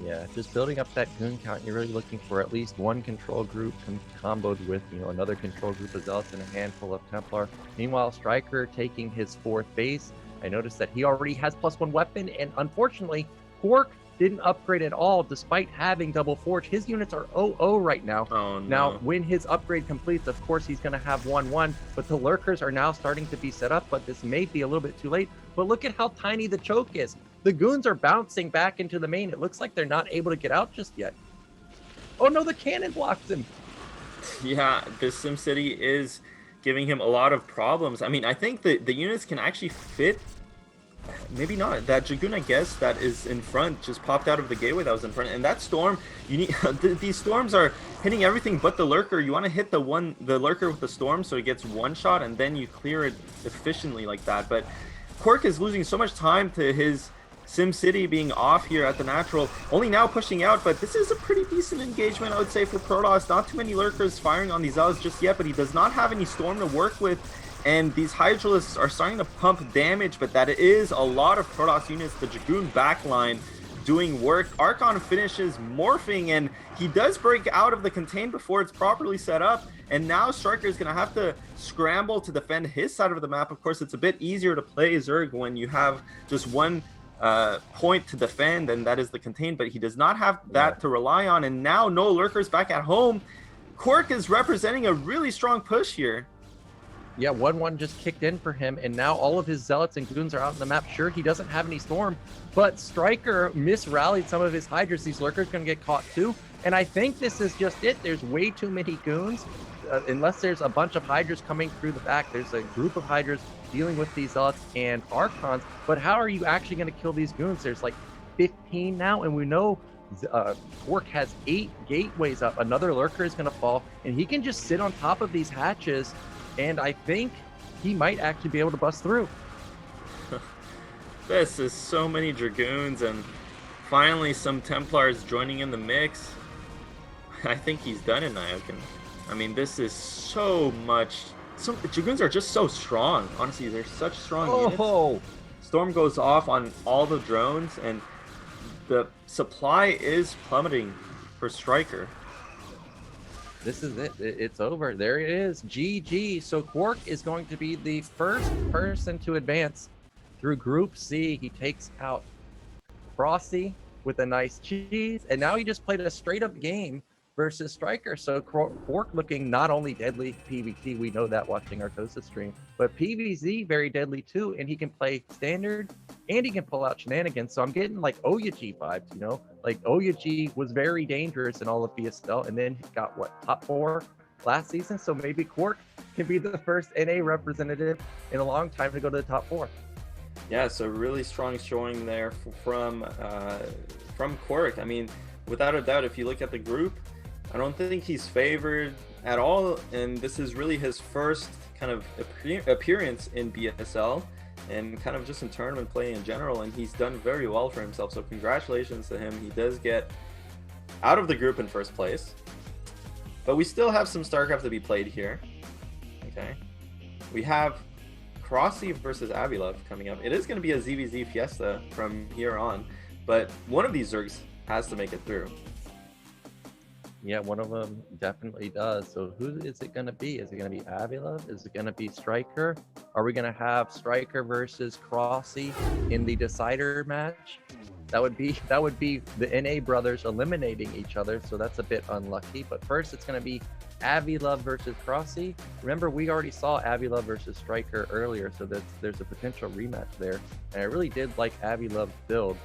Yeah, just building up that goon count, you're really looking for at least one control group comboed with, another control group of Zealots and a handful of Templar. Meanwhile, StryKeR taking his 4th base. I noticed that he already has +1 weapon, and unfortunately, KwarK didn't upgrade at all despite having double forge. His units are 0-0 right now. Oh, no. Now, when his upgrade completes, of course, he's going to have 1-1, but the Lurkers are now starting to be set up, but this may be a little bit too late. But look at how tiny the choke is. The goons are bouncing back into the main. It looks like they're not able to get out just yet. Oh no, the cannon blocks him. Yeah, this SimCity is giving him a lot of problems. I mean, I think the units can actually fit. Maybe not. That Dragoon, I guess, that is in front just popped out of the gateway that was in front. And that storm, you need these storms are hitting everything but the Lurker. You want to hit the Lurker with the storm so it gets one shot and then you clear it efficiently like that. But KwarK is losing so much time to his SimCity being off here at the natural, only now pushing out, but this is a pretty decent engagement, I would say, for Protoss. Not too many lurkers firing on these Zealots just yet, but he does not have any Storm to work with, and these Hydralisks are starting to pump damage, but that is a lot of Protoss units. The Dragoon backline doing work. Archon finishes morphing, and he does break out of the contain before it's properly set up, and now StRyKeR is going to have to scramble to defend his side of the map. Of course, it's a bit easier to play Zerg when you have just one point to defend, and that is the contain, but he does not have that to rely on, and now no lurkers back at home. KwarK is representing a really strong push here. Yeah, 1-1 just kicked in for him, and now all of his Zealots and Goons are out in the map. Sure, he doesn't have any Storm, but StRyKeR misrallied some of his Hydras. These lurkers going to get caught too, and I think this is just it. There's way too many Goons. Unless there's a bunch of Hydras coming through the back, there's a group of Hydras dealing with these Zealots and Archons, but how are you actually going to kill these Goons? There's like 15 now, and we know KwarK has 8 gateways up. Another lurker is going to fall, and he can just sit on top of these hatches, and I think he might actually be able to bust through. This is so many Dragoons, and finally some Templars joining in the mix. I think he's done it, Nyokin. I mean, this is so much. The Dragoons are just so strong. Honestly, they're such strong units. Storm goes off on all the drones, and the supply is plummeting for StRyKeR. This is it. It's over. There it is. GG. So KwarK is going to be the first person to advance through Group C. He takes out Frosty with a nice cheese, and now he just played a straight-up game versus StRyKeR. So KwarK looking not only deadly PvT, we know that watching our Tosa stream, but PvZ very deadly too, and he can play standard and he can pull out shenanigans. So I'm getting like Oyaji vibes, you know, like Oyaji was very dangerous in all of BSL, and then he got what, top 4 last season. So maybe KwarK can be the first NA representative in a long time to go to the top 4. Yeah, so really strong showing there from KwarK. I mean, without a doubt, if you look at the group, I don't think he's favored at all, and this is really his first kind of appearance in BSL and kind of just in tournament play in general, and he's done very well for himself, so congratulations to him. He does get out of the group in first place, but we still have some StarCraft to be played here. Okay, we have Crossy versus Avi-Love coming up. It is going to be a ZVZ fiesta from here on, but one of these Zergs has to make it through. Yeah, one of them definitely does. So who is it going to be? Is it going to be Avi-Love? Is it going to be StRyKeR? Are we going to have StRyKeR versus Crossy in the decider match? That would be the NA brothers eliminating each other, so that's a bit unlucky. But first, it's going to be Avi-Love versus Crossy. Remember, we already saw Avi-Love versus StRyKeR earlier, so there's a potential rematch there. And I really did like Avi-Love's build.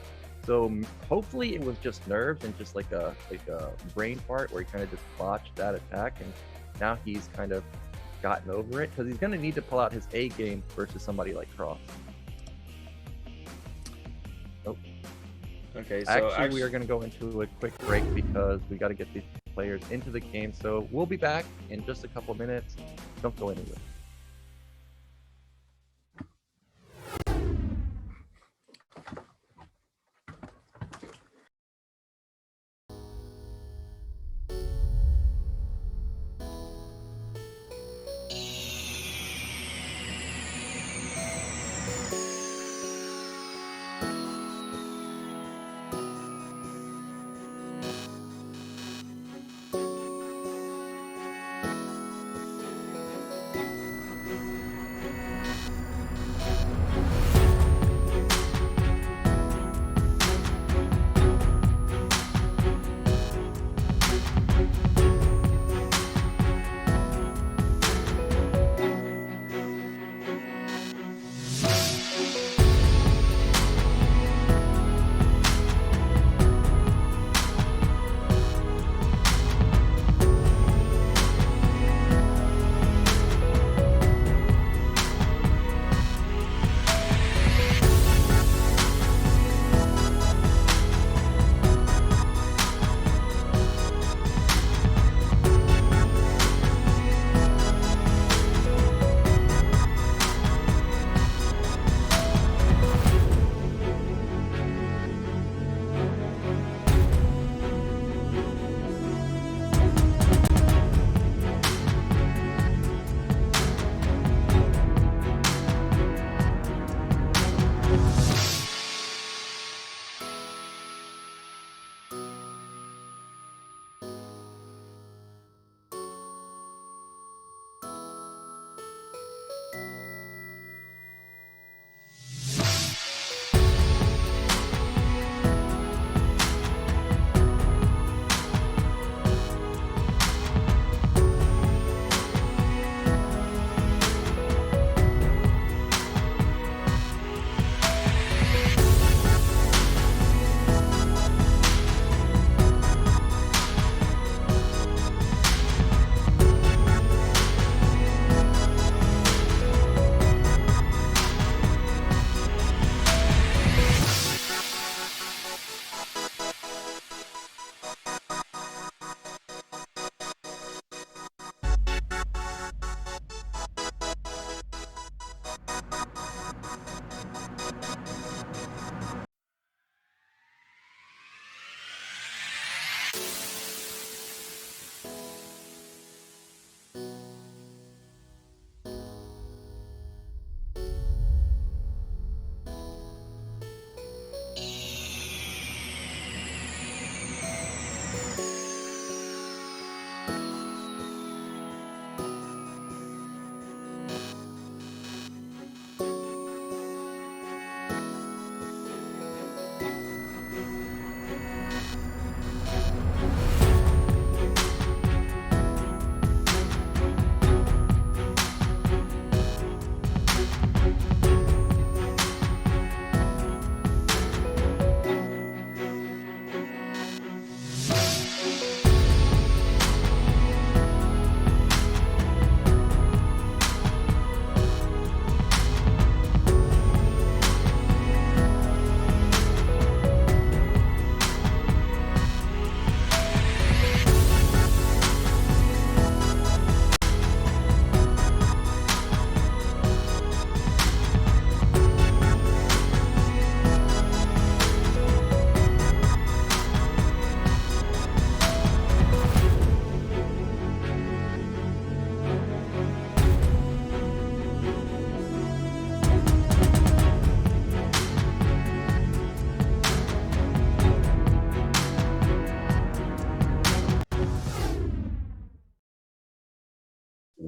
So hopefully it was just nerves and just like a brain fart where he kind of just botched that attack, and now he's kind of gotten over it, because he's going to need to pull out his A game versus somebody like Cross. Nope. Okay, so actually we are going to go into a quick break because we got to get these players into the game. So we'll be back in just a couple minutes. Don't go anywhere.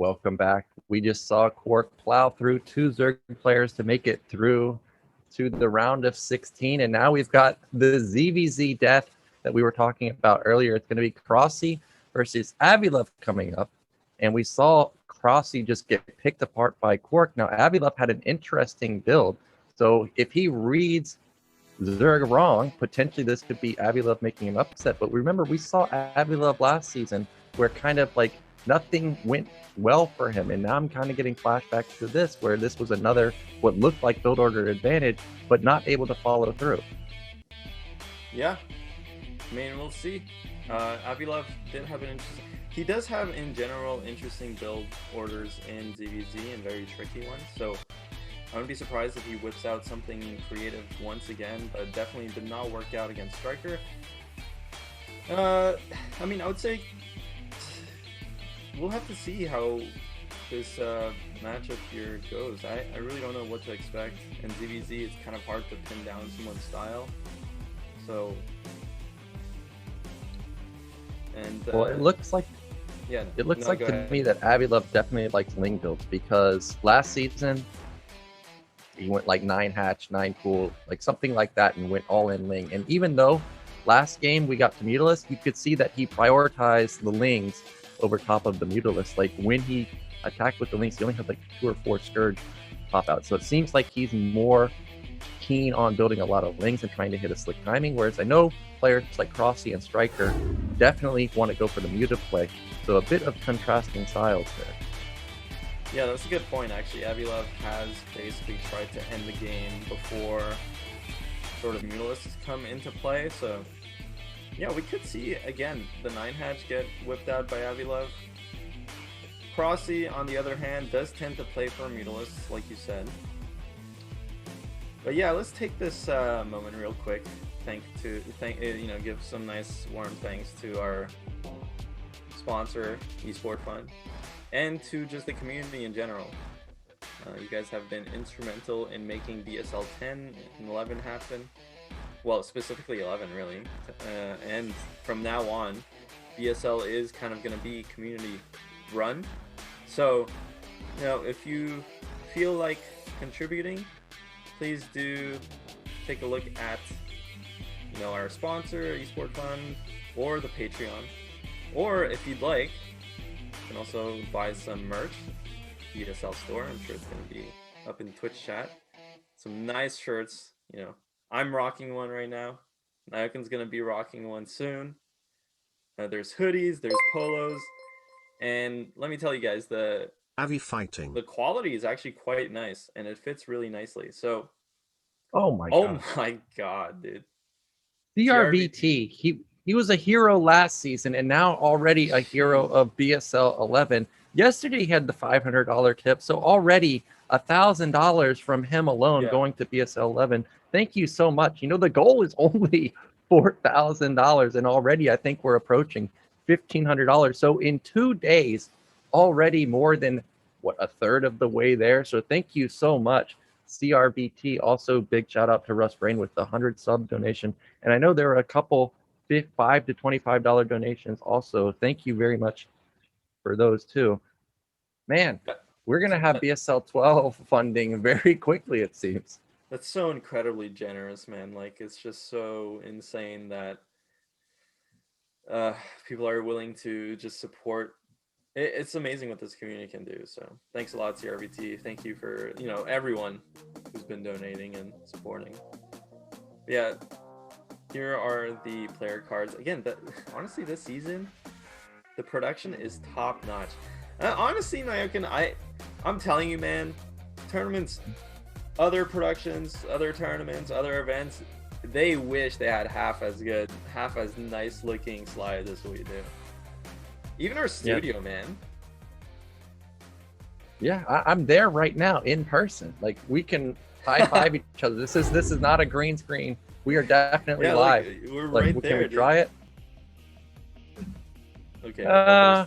Welcome back. We just saw KwarK plow through 2 Zerg players to make it through to the round of 16, and now we've got the ZVZ death that we were talking about earlier. It's going to be Crossy versus Avi-Love coming up, and we saw Crossy just get picked apart by KwarK. Now, Avi-Love had an interesting build, so if he reads Zerg wrong, potentially this could be Avi-Love making an upset. But remember, we saw Avi-Love last season where kind of like nothing went well for him, and now I'm kind of getting flashbacks to this, where this was another what looked like build order advantage, but not able to follow through. Yeah, I mean, we'll see. Avi-Love did have an interesting. He does have, in general, interesting build orders in ZVZ and very tricky ones. So I wouldn't be surprised if he whips out something creative once again, but definitely did not work out against StRyKeR. I mean, I would say we'll have to see how this matchup here goes. I really don't know what to expect. In ZVZ, it's kind of hard to pin down someone's style. So, and well, it looks like to me that Avi-Love definitely likes Ling builds, because last season he went like 9 hatch, 9 cool, like something like that, and went all in Ling. And even though last game we got to Mutalisk, you could see that he prioritized the Lings over top of the Mutalisk. Like when he attacked with the Lings, he only had like 2 or 4 Scourge pop out. So it seems like he's more keen on building a lot of Lings and trying to hit a slick timing, whereas I know players like Crossy and StRyKeR definitely want to go for the Muta play. So a bit of contrasting styles there. Yeah, that's a good point, actually. Avi-Love has basically tried to end the game before sort of Mutalisks come into play, so yeah, we could see, again, the 9 hatch get whipped out by Avi-Love. Crossy, on the other hand, does tend to play for Mutalisks, like you said. But yeah, let's take this moment real quick. Give some nice warm thanks to our sponsor, Esport Fund, and to just the community in general. You guys have been instrumental in making BSL 10 and 11 happen. Well, specifically 11, really. And from now on, BSL is kind of going to be community run. So, if you feel like contributing, please do take a look at, our sponsor, Esport Fund, or the Patreon. Or if you'd like, you can also buy some merch, BSL store. I'm sure it's going to be up in Twitch chat. Some nice shirts, I'm rocking one right now. Nyokin's going to be rocking one soon. There's hoodies, there's polos, and let me tell you guys, the quality is actually quite nice, and it fits really nicely. So, oh my god, dude. CRVT, he was a hero last season, and now already a hero of BSL 11. Yesterday he had the $500 tip, so already $1,000 from him alone going to BSL 11. Thank you so much. The goal is only $4,000, and already I think we're approaching $1,500. So in 2 days, already more than a third of the way there. So thank you so much, CRBT. Also, big shout out to Russ Brain with the 100 sub donation, and I know there are a couple $5 to $25 donations also. Thank you very much for those too. Man, we're gonna have BSL 12 funding very quickly, it seems. That's so incredibly generous, man. Like, it's just so insane that people are willing to just support. It's amazing what this community can do. So thanks a lot, CRVT. Thank you for everyone who's been donating and supporting. Yeah, here are the player cards. Again, honestly, this season, the production is top notch. Honestly, Nyokin, I'm telling you, man, tournaments, other productions, other tournaments, other events, they wish they had half as good, half as nice looking slides as we do. Even our studio, man. Yeah, I'm there right now in person. Like, we can high five each other. This is not a green screen. We are definitely live. We're right there. Can we try it? Okay. Yeah.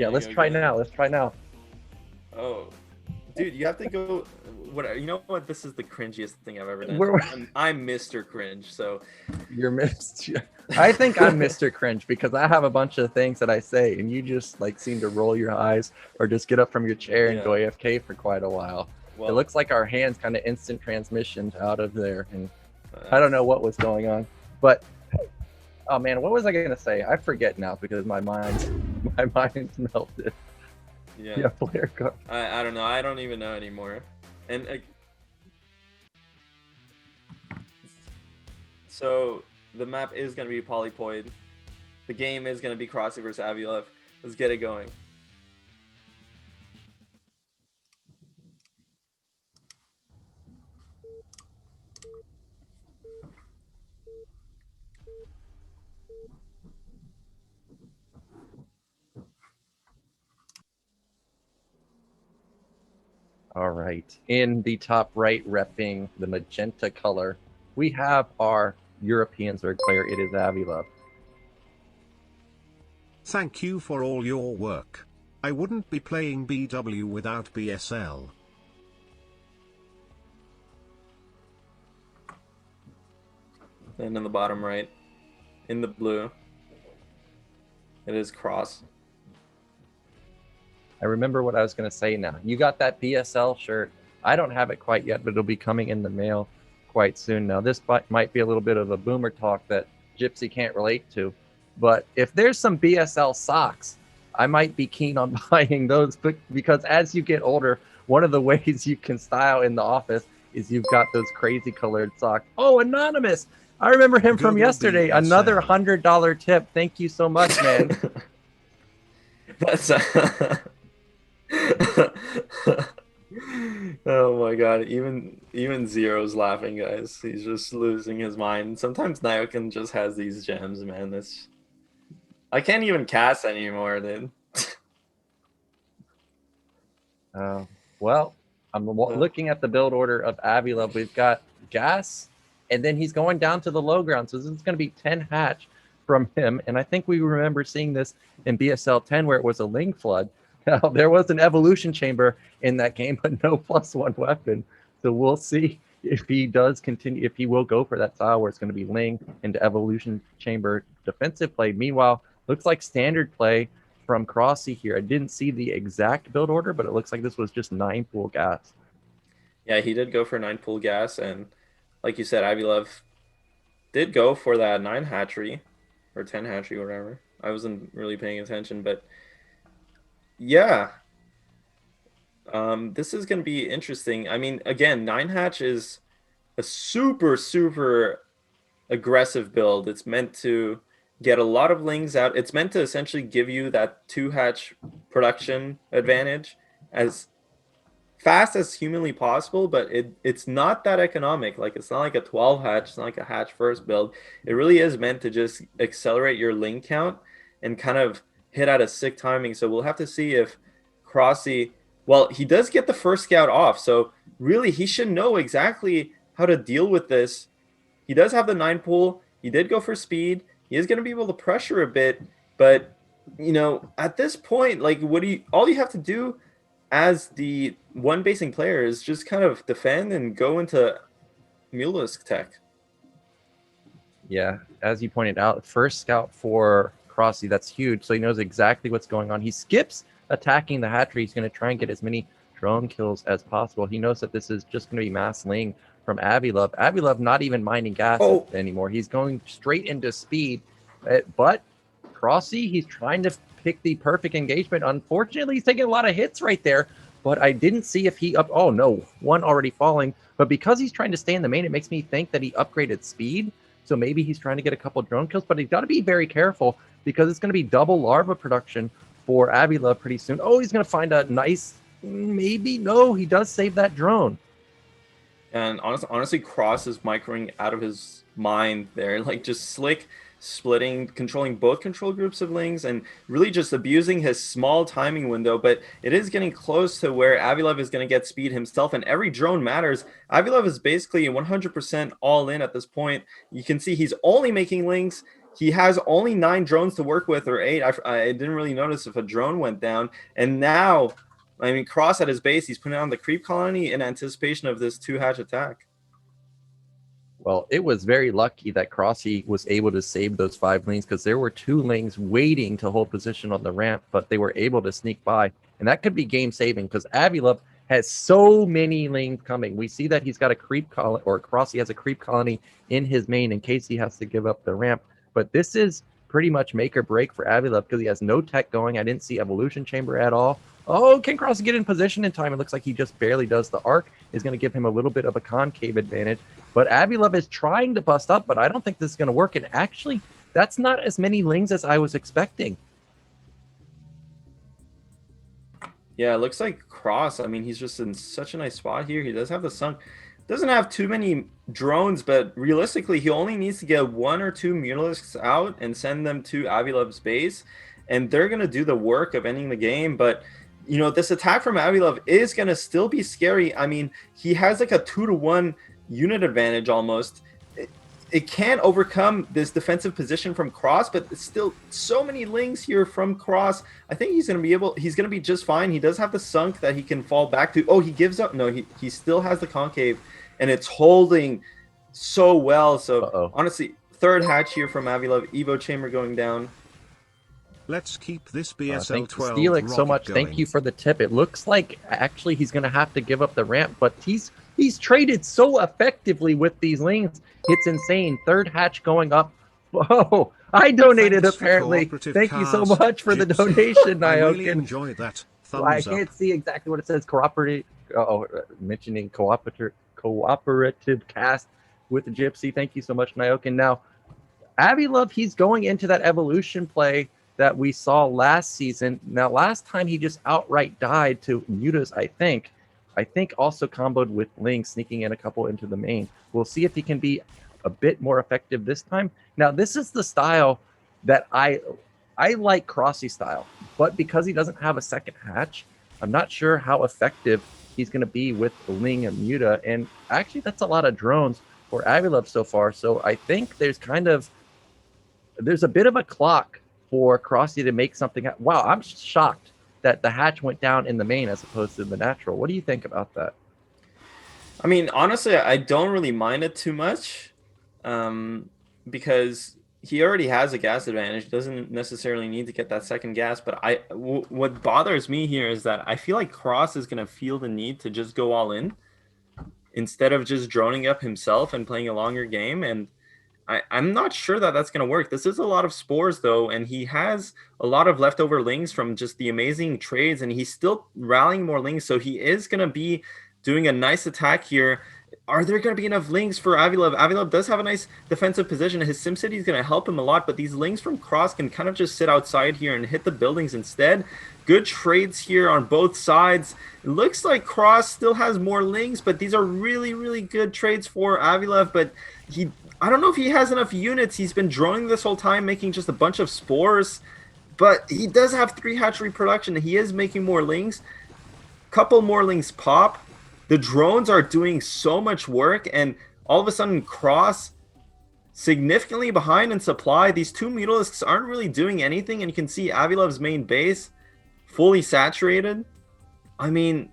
Let's try now. Let's try now. Oh, dude, you have to go. what you know what? This is the cringiest thing I've ever done. I'm Mr. Cringe, so You're Mr. I think I'm Mr. Cringe because I have a bunch of things that I say, and you just like seem to roll your eyes or just get up from your chair and go AFK for quite a while. Well, it looks like our hands kind of instant transitioned out of there, and I don't know what was going on. But oh man, what was I gonna say? I forget now because my mind's melted. Yeah, player card. I don't know. I don't even know anymore. And so the map is going to be Polypoid. The game is going to be Crossy versus Avi-Love. Let's get it going. All right. In the top right, repping the magenta color, we have our European Zerg player. It is Avi-Love. Thank you for all your work. I wouldn't be playing BW without BSL. And in the bottom right, in the blue, it is Cross. I remember what I was going to say now. You got that BSL shirt. I don't have it quite yet, but it'll be coming in the mail quite soon. Now, this might be a little bit of a boomer talk that Gypsy can't relate to, but if there's some BSL socks, I might be keen on buying those, because as you get older, one of the ways you can style in the office is you've got those crazy colored socks. Oh, Anonymous! I remember him from yesterday. BSL. Another $100 tip. Thank you so much, man. That's oh my god, even Zero's laughing, guys. He's just losing his mind. Sometimes Nyokin just has these gems, man. That's I can't even cast anymore, dude. Well, I'm looking at the build order of Avi-Love. We've got Gas, and then he's going down to the low ground, so this is going to be 10 hatch from him. And I think we remember seeing this in BSL 10 where it was a Ling Flood. Now, there was an evolution chamber in that game, but no +1 weapon. So we'll see if he does continue, if he will go for that style where it's going to be Ling into evolution chamber defensive play. Meanwhile, looks like standard play from Crossy here. I didn't see the exact build order, but it looks like this was just 9 pool gas. Yeah, he did go for 9 pool gas, and like you said, Avi-Love did go for that 9 hatchery or 10 hatchery, whatever. I wasn't really paying attention, but yeah, this is going to be interesting. I mean, again, 9 hatch is a super aggressive build. It's meant to get a lot of lings out. It's meant to essentially give you that 2 hatch production advantage as fast as humanly possible, but it's not that economic. Like, it's not like a 12 hatch, it's not like a hatch first build. It really is meant to just accelerate your ling count and kind of hit at a sick timing. So we'll have to see if Crossy, well, he does get the first scout off, so really he should know exactly how to deal with this. He does have the 9 pool. He did go for speed. He is going to be able to pressure a bit, but you know, at this point, like, all you have to do as the one basing player is just kind of defend and go into Mulisk tech. Yeah, as you pointed out, first scout for Crossy, that's huge. So he knows exactly what's going on. He skips attacking the hatchery. He's going to try and get as many drone kills as possible. He knows that this is just going to be mass ling from Avi-Love. Avi-Love not even mining gas anymore. He's going straight into speed. But Crossy, he's trying to pick the perfect engagement. Unfortunately, he's taking a lot of hits right there. But I didn't see if he oh no, one already falling. But because he's trying to stay in the main, it makes me think that he upgraded speed. So maybe he's trying to get a couple drone kills, but he's got to be very careful because it's going to be double larva production for Avi-Love pretty soon. Oh, he's going to find a nice, maybe, no, he does save that drone. And honestly, Cross is microing out of his mind there, like just slick, splitting, controlling both control groups of lings, and really just abusing his small timing window. But it is getting close to where Avi-Love is going to get speed himself, and every drone matters. Avi-Love is basically 100% all in at this point. You can see he's only making lings. He has only 9 drones to work with, or 8. I didn't really notice if a drone went down. And now I mean, Cross at his base, he's putting on the creep colony in anticipation of this 2-hatch attack. Well, it was very lucky that Crossy was able to save those 5 lings because there were 2 lings waiting to hold position on the ramp, but they were able to sneak by. And that could be game saving because Avi-Love has so many lings coming. We see that he's got a creep colony, or Crossy has a creep colony in his main in case he has to give up the ramp. But this is pretty much make or break for Avi-Love because he has no tech going. I didn't see Evolution Chamber at all. Oh, can Crossy get in position in time? It looks like he just barely does. The arc is going to give him a little bit of a concave advantage. But Avi-Love is trying to bust up, but I don't think this is going to work. And actually, that's not as many lings as I was expecting. Yeah, it looks like Cross. I mean, he's just in such a nice spot here. He does have the sunk. Doesn't have too many drones, but realistically, he only needs to get 1 or 2 Mutalisks out and send them to Avi-Love's base. And they're going to do the work of ending the game. But, you know, this attack from Avi-Love is going to still be scary. I mean, he has like a 2-to-1 unit advantage almost. It can't overcome this defensive position from Cross, but it's still so many lings here from Cross. I think he's going to be just fine. He does have the sunk that he can fall back to. Oh, he gives up. No, he still has the concave, and it's holding so well. So honestly, 3rd hatch here from Avi-Love. Evo chamber going down. Let's keep this BSL12 Steelix so much. going. Thank you for the tip. It looks like actually he's going to have to give up the ramp, but he's traded so effectively with these lings. It's insane. 3rd hatch going up. Whoa! I donated apparently. Thank you so much for the donation, Nyokin. I really enjoyed that. I can't see exactly what it says. Cooperative. Mentioning cooperative cast with the Gypsy. Thank you so much, Nyokin. Now, Avi-Love, he's going into that evolution play that we saw last season. Now, last time he just outright died to Mutas, I think also comboed with Ling, sneaking in a couple into the main. We'll see if he can be a bit more effective this time. Now, this is the style that I like Crossy style, but because he doesn't have a 2nd hatch, I'm not sure how effective he's going to be with Ling and Muta. And actually, that's a lot of drones for Avi-Love so far. So I think there's a bit of a clock for Crossy to make something. Wow, I'm shocked that the hatch went down in the main as opposed to the natural. What do you think about that? I mean, honestly, I don't really mind it too much because he already has a gas advantage. Doesn't necessarily need to get that 2nd gas. But what bothers me here is that I feel like Cross is going to feel the need to just go all in instead of just droning up himself and playing a longer game. And I'm not sure that that's going to work. This is a lot of spores, though, and he has a lot of leftover lings from just the amazing trades, and he's still rallying more lings, so he is going to be doing a nice attack here. Are there going to be enough lings for Avi-Love? Avi-Love does have a nice defensive position. His SimCity is going to help him a lot, but these lings from Cross can kind of just sit outside here and hit the buildings instead. Good trades here on both sides. It looks like Cross still has more lings, but these are really, really good trades for Avi-Love, but I don't know if he has enough units. He's been droning this whole time, making just a bunch of spores. But he does have 3 hatchery production. He is making more lings. Couple more lings pop. The drones are doing so much work. And all of a sudden, Cross significantly behind in supply. These 2 Mutalisks aren't really doing anything. And you can see Avi-Love's main base fully saturated. I mean,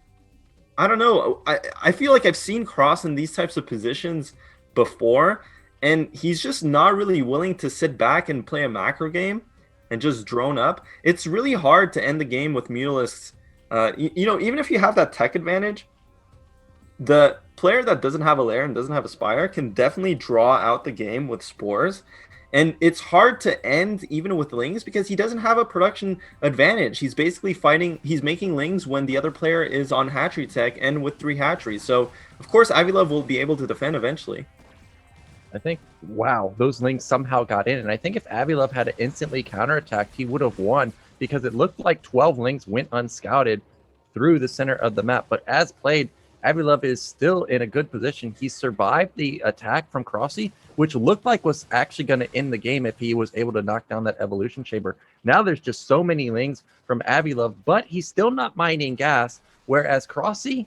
I don't know. I feel like I've seen Cross in these types of positions before. And he's just not really willing to sit back and play a macro game and just drone up. It's really hard to end the game with Mutalisks. You know, even if you have that tech advantage, the player that doesn't have a lair and doesn't have a spire can definitely draw out the game with spores. And it's hard to end even with lings because he doesn't have a production advantage. He's basically he's making lings when the other player is on hatchery tech and with 3 hatcheries. So, of course, Avi-Love will be able to defend eventually. I think, wow, those lings somehow got in. And I think if Avi-Love had instantly counterattacked, he would have won because it looked like 12 lings went unscouted through the center of the map. But as played, Avi-Love is still in a good position. He survived the attack from Crossy, which looked like was actually going to end the game if he was able to knock down that evolution chamber. Now there's just so many lings from Avi-Love, but he's still not mining gas, whereas Crossy,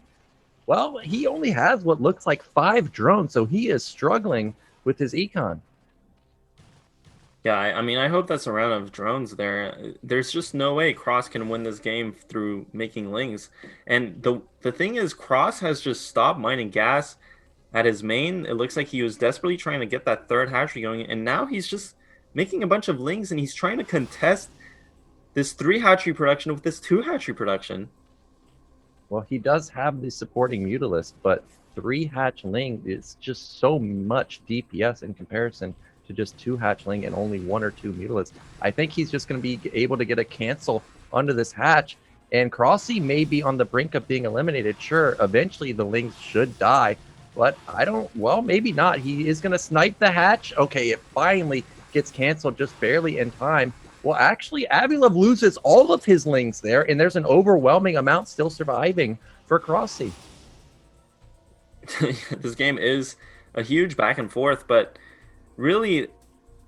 well, he only has what looks like 5 drones, so he is struggling with his econ. Yeah, I mean, I hope that's a round of drones there. There's just no way Cross can win this game through making lings. And the thing is, Cross has just stopped mining gas at his main. It looks like he was desperately trying to get that third hatchery going, and now he's just making a bunch of lings, and he's trying to contest this 3 hatchery production with this 2 hatchery production. Well, he does have the supporting Mutalisk, but 3 hatchling is just so much DPS in comparison to just 2 hatchling and only 1 or 2 Mutalisk. I think he's just going to be able to get a cancel onto this hatch, and Crossy may be on the brink of being eliminated. Sure, eventually the lings should die, but well, maybe not. He is going to snipe the hatch. Okay, it finally gets canceled just barely in time. Well, actually, Avi-Love loses all of his lings there, and there's an overwhelming amount still surviving for Crossy. This game is a huge back and forth, but really,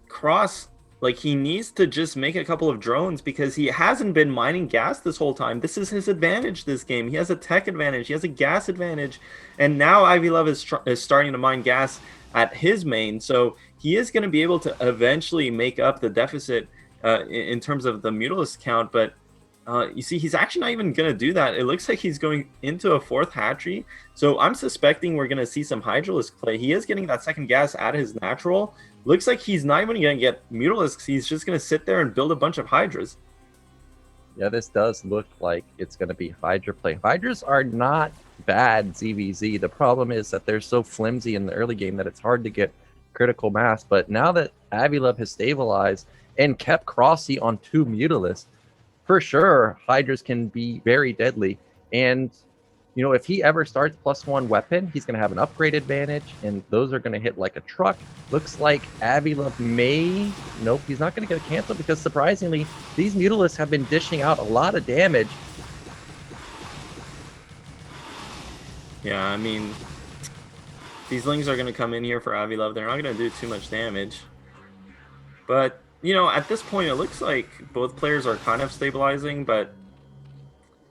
Cross, like, he needs to just make a couple of drones because he hasn't been mining gas this whole time. This is his advantage this game. He has a tech advantage. He has a gas advantage. And now Avi-Love is starting to mine gas at his main. So he is going to be able to eventually make up the deficit in terms of the Mutalisk count. But you see, he's actually not even going to do that. It looks like he's going into a 4th hatchery. So I'm suspecting we're going to see some Hydralisk play. He is getting that second gas at his natural. Looks like he's not even going to get Mutalisks. He's just going to sit there and build a bunch of Hydras. Yeah, this does look like it's going to be Hydra play. Hydras are not bad ZVZ. The problem is that they're so flimsy in the early game that it's hard to get critical mass. But now that Avi-Love has stabilized and kept Crossy on 2 Mutalisks, for sure, Hydras can be very deadly. And, you know, if he ever starts +1 weapon, he's going to have an upgrade advantage, and those are going to hit like a truck. Looks like Avi-Love may... Nope, he's not going to get a cancel because, surprisingly, these Mutalisks have been dishing out a lot of damage. Yeah, I mean, these lings are going to come in here for Avi-Love. They're not going to do too much damage. But, you know, at this point, it looks like both players are kind of stabilizing, but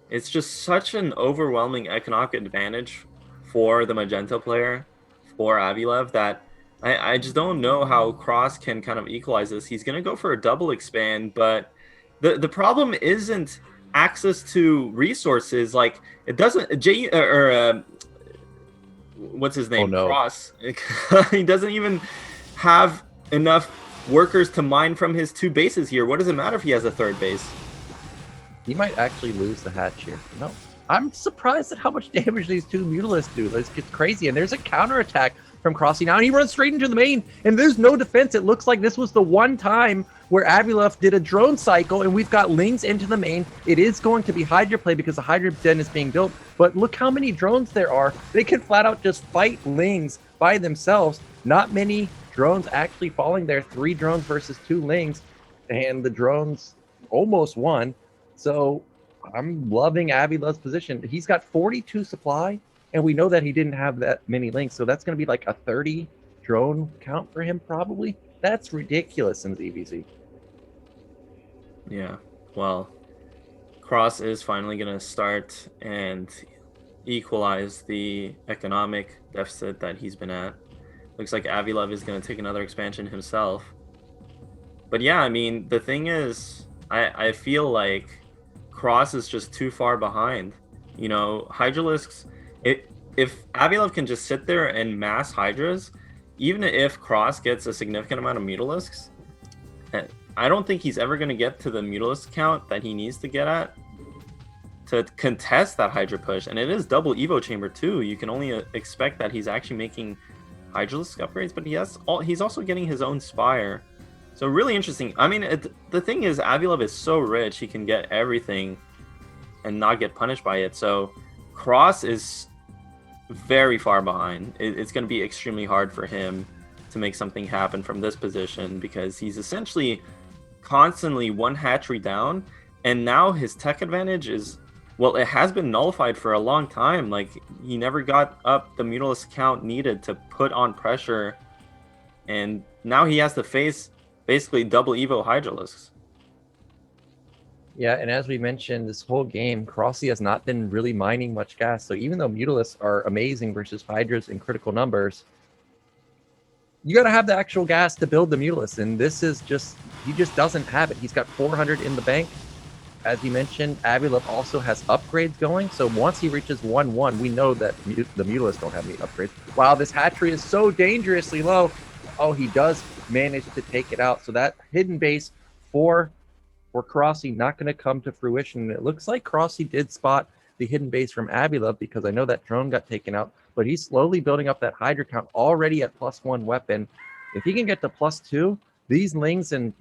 it's just such an overwhelming economic advantage for the Magenta player, for Avi-Love, that I just don't know how Cross can kind of equalize this. He's going to go for a double expand, but the problem isn't access to resources. Like, it doesn't... what's his name? Oh, no. Cross. He doesn't even have enough workers to mine from his 2 bases here. What does it matter if he has a 3rd base? He might actually lose the hatch here. No, I'm surprised at how much damage these 2 Mutalisks do. This gets crazy, and there's a counterattack from Crossy now, and he runs straight into the main, and there's no defense. It looks like this was the one time where Avi-Love did a drone cycle, and we've got lings into the main. It is going to be Hydra play because the Hydra den is being built, but look how many drones there are. They can flat out just fight lings by themselves. Not many drones actually falling there. 3 drones versus 2 lings, and the drones almost won. So I'm loving Avi-Love's position. He's got 42 supply, and we know that he didn't have that many links, so that's going to be like a 30 drone count for him probably. That's ridiculous in ZVZ. Yeah, well, Cross is finally going to start and equalize the economic deficit that he's been at. Looks like Avi-Love is going to take another expansion himself. But yeah, I mean, the thing is, I feel like Cross is just too far behind. You know, Hydralisks, if Avi-Love can just sit there and mass Hydras, even if Cross gets a significant amount of Mutalisks, I don't think he's ever going to get to the Mutalisk count that he needs to get at to contest that Hydra push. And it is double Evo Chamber too. You can only expect that he's actually making Hydralisk upgrades, but he's also getting his own Spire. So really interesting. I mean, the thing is, Avi-Love is so rich, he can get everything and not get punished by it. So Cross is very far behind. It's going to be extremely hard for him to make something happen from this position because he's essentially constantly 1 hatchery down, and now his tech advantage is, well, it has been nullified for a long time. Like, he never got up the Mutalisk count needed to put on pressure, and now he has to face basically double Evo Hydralisks. Yeah, and as we mentioned, this whole game, Crossy has not been really mining much gas. So even though Mutalisks are amazing versus Hydras in critical numbers, you got to have the actual gas to build the Mulus, and this is just, he just doesn't have it. He's got 400 in the bank. As you mentioned, Avi-Love also has upgrades going, so once he reaches 1-1, we know that the Mulus don't have any upgrades. Wow, this hatchery is so dangerously low. Oh, he does manage to take it out. So that hidden base for Crossy not going to come to fruition. And it looks like Crossy did spot the hidden base from Avi-Love, because I know that drone got taken out, but he's slowly building up that Hydra count already at +1 weapon. If he can get to +2, these Lings and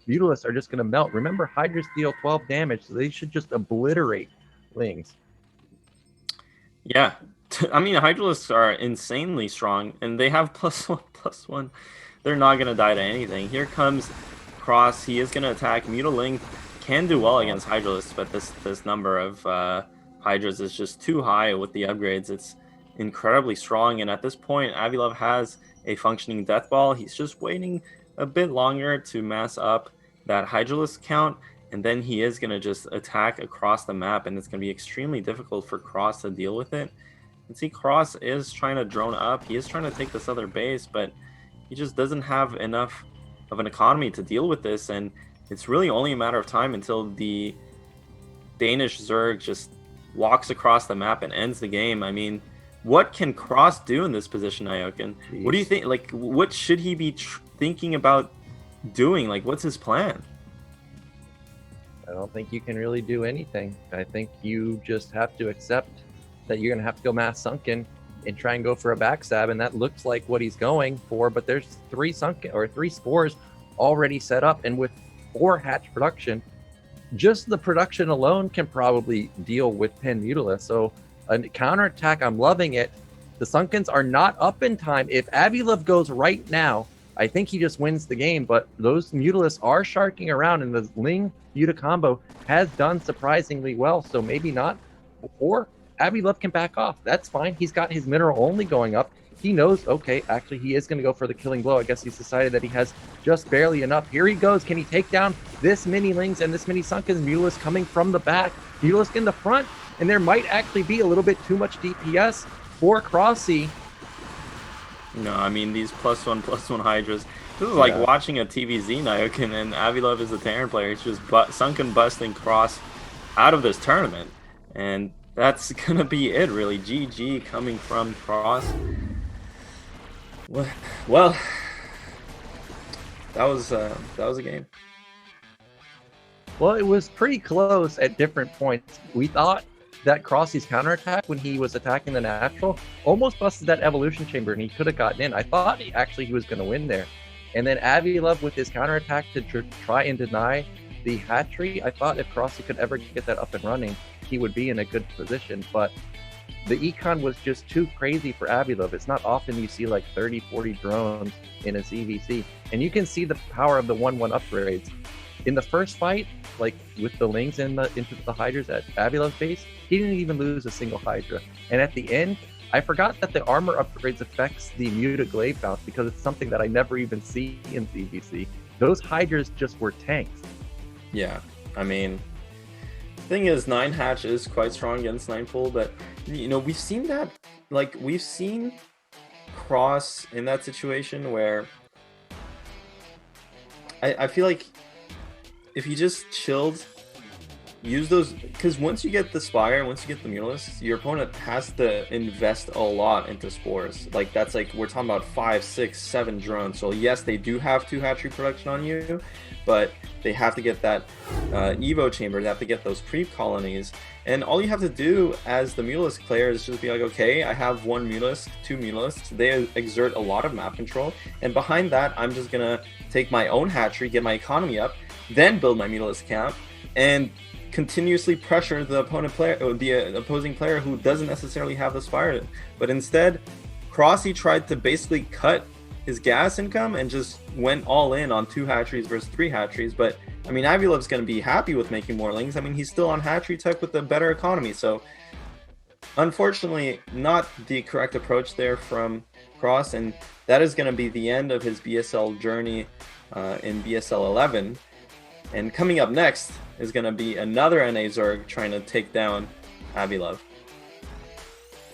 Mulus are just going to melt. Remember, Hydras deal 12 damage, so they should just obliterate Lings. Yeah. I mean, Hydralisks are insanely strong, and they have +1/+1. They're not going to die to anything. Here comes Cross. He is going to attack. Mutaling can do well against Hydralisks, but this number of Hydras is just too high with the upgrades. It's incredibly strong, and at this point, Avi-Love has a functioning Death Ball. He's just waiting a bit longer to mass up that Hydralisk count, and then he is going to just attack across the map, and it's going to be extremely difficult for Cross to deal with it. And see, Cross is trying to drone up. He is trying to take this other base, but he just doesn't have enough of an economy to deal with this, and it's really only a matter of time until the Danish Zerg just walks across the map and ends the game. I mean, what can Cross do in this position, Iokin? What do you think? Like, what should he be thinking about doing? Like, what's his plan? I don't think you can really do anything. I think you just have to accept that you're going to have to go mass sunken and try and go for a backstab, and that looks like what he's going for. But there's 3 spores already set up, and with 4 hatch production, just the production alone can probably deal with 10 Mutalisk. So a counterattack, I'm loving it. The Sunkens are not up in time. If Avi-Love goes right now, I think he just wins the game, but those Mutalisks are sharking around, and the Ling Muta combo has done surprisingly well, so maybe not. Or Avi-Love can back off. That's fine. He's got his mineral only going up. He knows, okay, actually he is going to go for the killing blow. I guess he's decided that he has just barely enough. Here he goes. Can he take down this many Lings and this many Sunken? Mutalisk coming from the back. Mutalisk in the front, and there might actually be a little bit too much DPS for Crossy. No, I mean, these +1/+1 Hydras. This is like watching a TVZ Nyokin, and Avi-Love is a Terran player. He's just sunken busting Cross out of this tournament. And that's going to be it, really. GG coming from Cross. Well, that was a game. Well, it was pretty close at different points. We thought that Crossy's counterattack when he was attacking the natural almost busted that evolution chamber, and he could have gotten in. I thought he was going to win there. And then Avi-Love with his counterattack to try and deny the hatchery. I thought if Crossy could ever get that up and running, he would be in a good position. But the econ was just too crazy for Avi-Love. It's not often you see like 30, 40 drones in a CVC. And you can see the power of the 1-1 upgrades. In the first fight, like with the Lings into the Hydras at Avi-Love's base, he didn't even lose a single Hydra. And at the end, I forgot that the armor upgrades affects the Muta Glaive bounce, because it's something that I never even see in CVC. Those Hydras just were tanks. Yeah, I mean, the thing is, 9 hatch is quite strong against 9 full, but you know, we've seen that, like, we've seen Cross in that situation where I feel like if he just chilled, use those, because once you get the Spire, once you get the Mutalisk, your opponent has to invest a lot into spores. Like, that's like, we're talking about 5, 6, 7 drones. So yes, they do have 2 hatchery production on you, but they have to get that Evo chamber, they have to get those creep colonies. And all you have to do as the Mutalisk player is just be like, okay, I have 1 Mutalisk, 2 Mutalisks. They exert a lot of map control. And behind that, I'm just going to take my own hatchery, get my economy up, then build my Mutalisk count, and continuously pressure the opponent player, or the opposing player who doesn't necessarily have the Spire. But instead, Crossy tried to basically cut his gas income and just went all in on 2 hatcheries versus 3 hatcheries. But I mean, Avi-Love's going to be happy with making more Lings. I mean, he's still on hatchery tech with a better economy. So unfortunately, not the correct approach there from Cross, and that is going to be the end of his BSL journey in BSL11. And coming up next is going to be another NA Zerg trying to take down Avi-Love.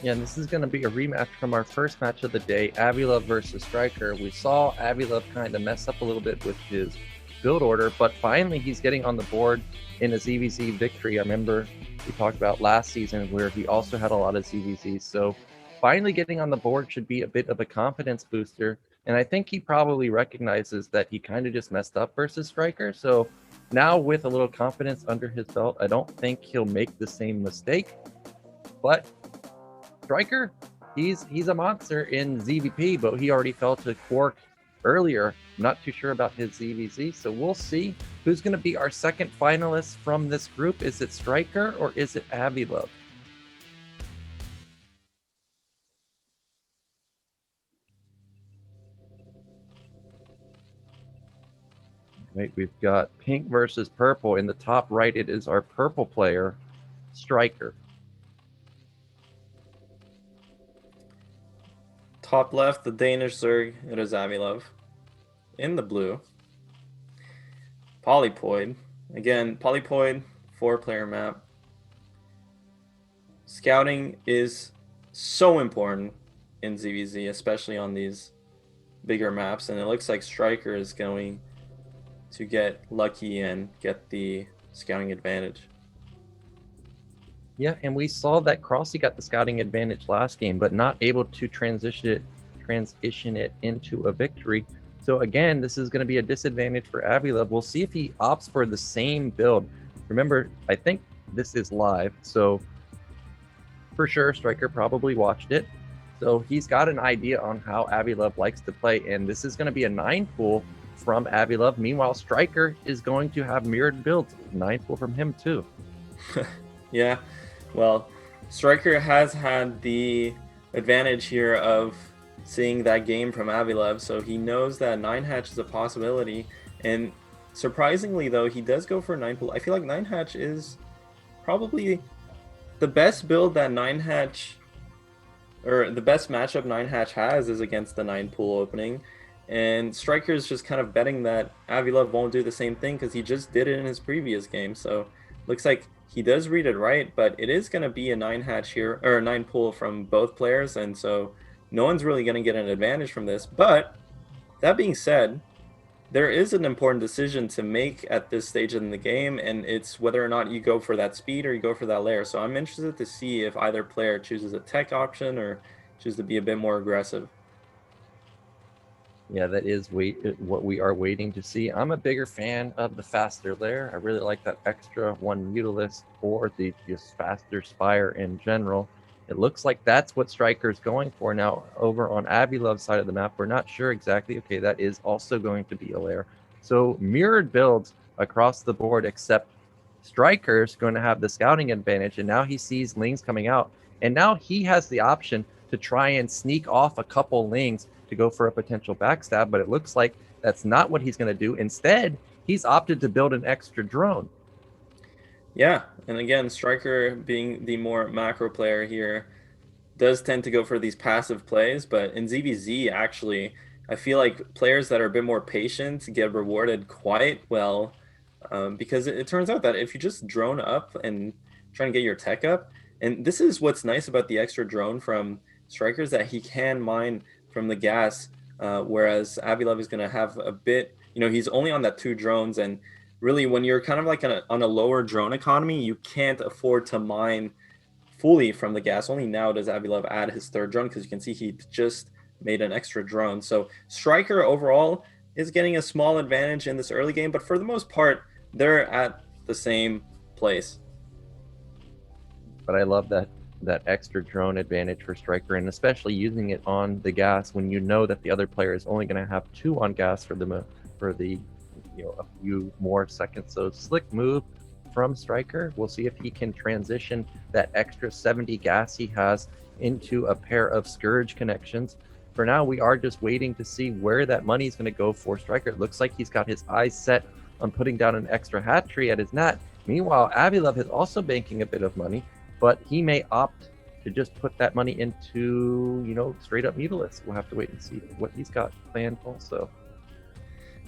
Yeah, and this is going to be a rematch from our first match of the day, Avi-Love versus StRyKeR. We saw Avi-Love kind of mess up a little bit with his build order, but finally he's getting on the board in a ZVZ victory. I remember we talked about last season where he also had a lot of ZVZs. So finally getting on the board should be a bit of a confidence booster. And I think he probably recognizes that he kind of just messed up versus StRyKeR. So now with a little confidence under his belt, I don't think he'll make the same mistake. But StRyKeR, he's a monster in ZVP, but he already fell to KwarK earlier. I'm not too sure about his ZVZ, so we'll see who's going to be our second finalist from this group. Is it StRyKeR or is it Avi-Love? Right, we've got pink versus purple. In the top right, it is our purple player, StRyKeR. Top left, the Danish Zerg, it is Avi-Love. In the blue, Polypoid. Again, Polypoid, 4-player map. Scouting is so important in ZVZ, especially on these bigger maps, and it looks like StRyKeR is going to get lucky and get the scouting advantage. Yeah, and we saw that Crossy got the scouting advantage last game, but not able to transition it into a victory. So again, this is going to be a disadvantage for Avi-Love. We'll see if he opts for the same build. Remember, I think this is live, so for sure StRyKeR probably watched it. So he's got an idea on how Avi-Love likes to play, and this is going to be a 9 pool from Avi-Love. Meanwhile, StRyKeR is going to have mirrored builds. 9 pool from him too. Yeah, well, StRyKeR has had the advantage here of seeing that game from Avi-Love, so he knows that 9 hatch is a possibility. And surprisingly, though, he does go for 9 pool. I feel like 9 hatch is probably the best build that 9 hatch, or the best matchup 9 hatch has, is against the 9 pool opening. And StRyKeR is just kind of betting that Avi-Love won't do the same thing because he just did it in his previous game. So looks like he does read it right, but it is going to be a 9 hatch here, or a 9 pool from both players, and so no one's really going to get an advantage from this. But that being said, there is an important decision to make at this stage in the game, and it's whether or not you go for that speed or you go for that layer. So I'm interested to see if either player chooses a tech option or chooses to be a bit more aggressive. Yeah, that is what we are waiting to see. I'm a bigger fan of the faster layer. I really like that extra 1 Mutalisk or the just faster Spire in general. It looks like that's what StRyKeR is going for. Now, over on Avi-Love's side of the map, we're not sure exactly. Okay, that is also going to be a layer. So mirrored builds across the board, except StRyKeR is going to have the scouting advantage, and now he sees Lings coming out. And now he has the option to try and sneak off a couple Lings to go for a potential backstab, but it looks like that's not what he's going to do. Instead, he's opted to build an extra drone. Yeah, and again, StRyKeR, being the more macro player here, does tend to go for these passive plays, but in ZVZ, actually, I feel like players that are a bit more patient get rewarded quite well, because it turns out that if you just drone up and try and get your tech up, and this is what's nice about the extra drone from StRyKeR, is that he can mine from the gas, whereas Avi-Love is going to have a bit, he's only on that 2 drones, and really when you're kind of like on a lower drone economy, you can't afford to mine fully from the gas. Only now does Avi-Love add his 3rd drone, because you can see he just made an extra drone. So StRyKeR overall is getting a small advantage in this early game, but for the most part, they're at the same place. But I love that extra drone advantage for StRyKeR, and especially using it on the gas when you know that the other player is only going to have 2 on gas for the a few more seconds. So slick move from StRyKeR. We'll see if he can transition that extra 70 gas he has into a pair of Scourge connections. For now, we are just waiting to see where that money is going to go for StRyKeR. It looks like he's got his eyes set on putting down an extra hatchery at his net. Meanwhile, Avi-Love is also banking a bit of money, but he may opt to just put that money into, straight up Mutalisk. We'll have to wait and see what he's got planned also.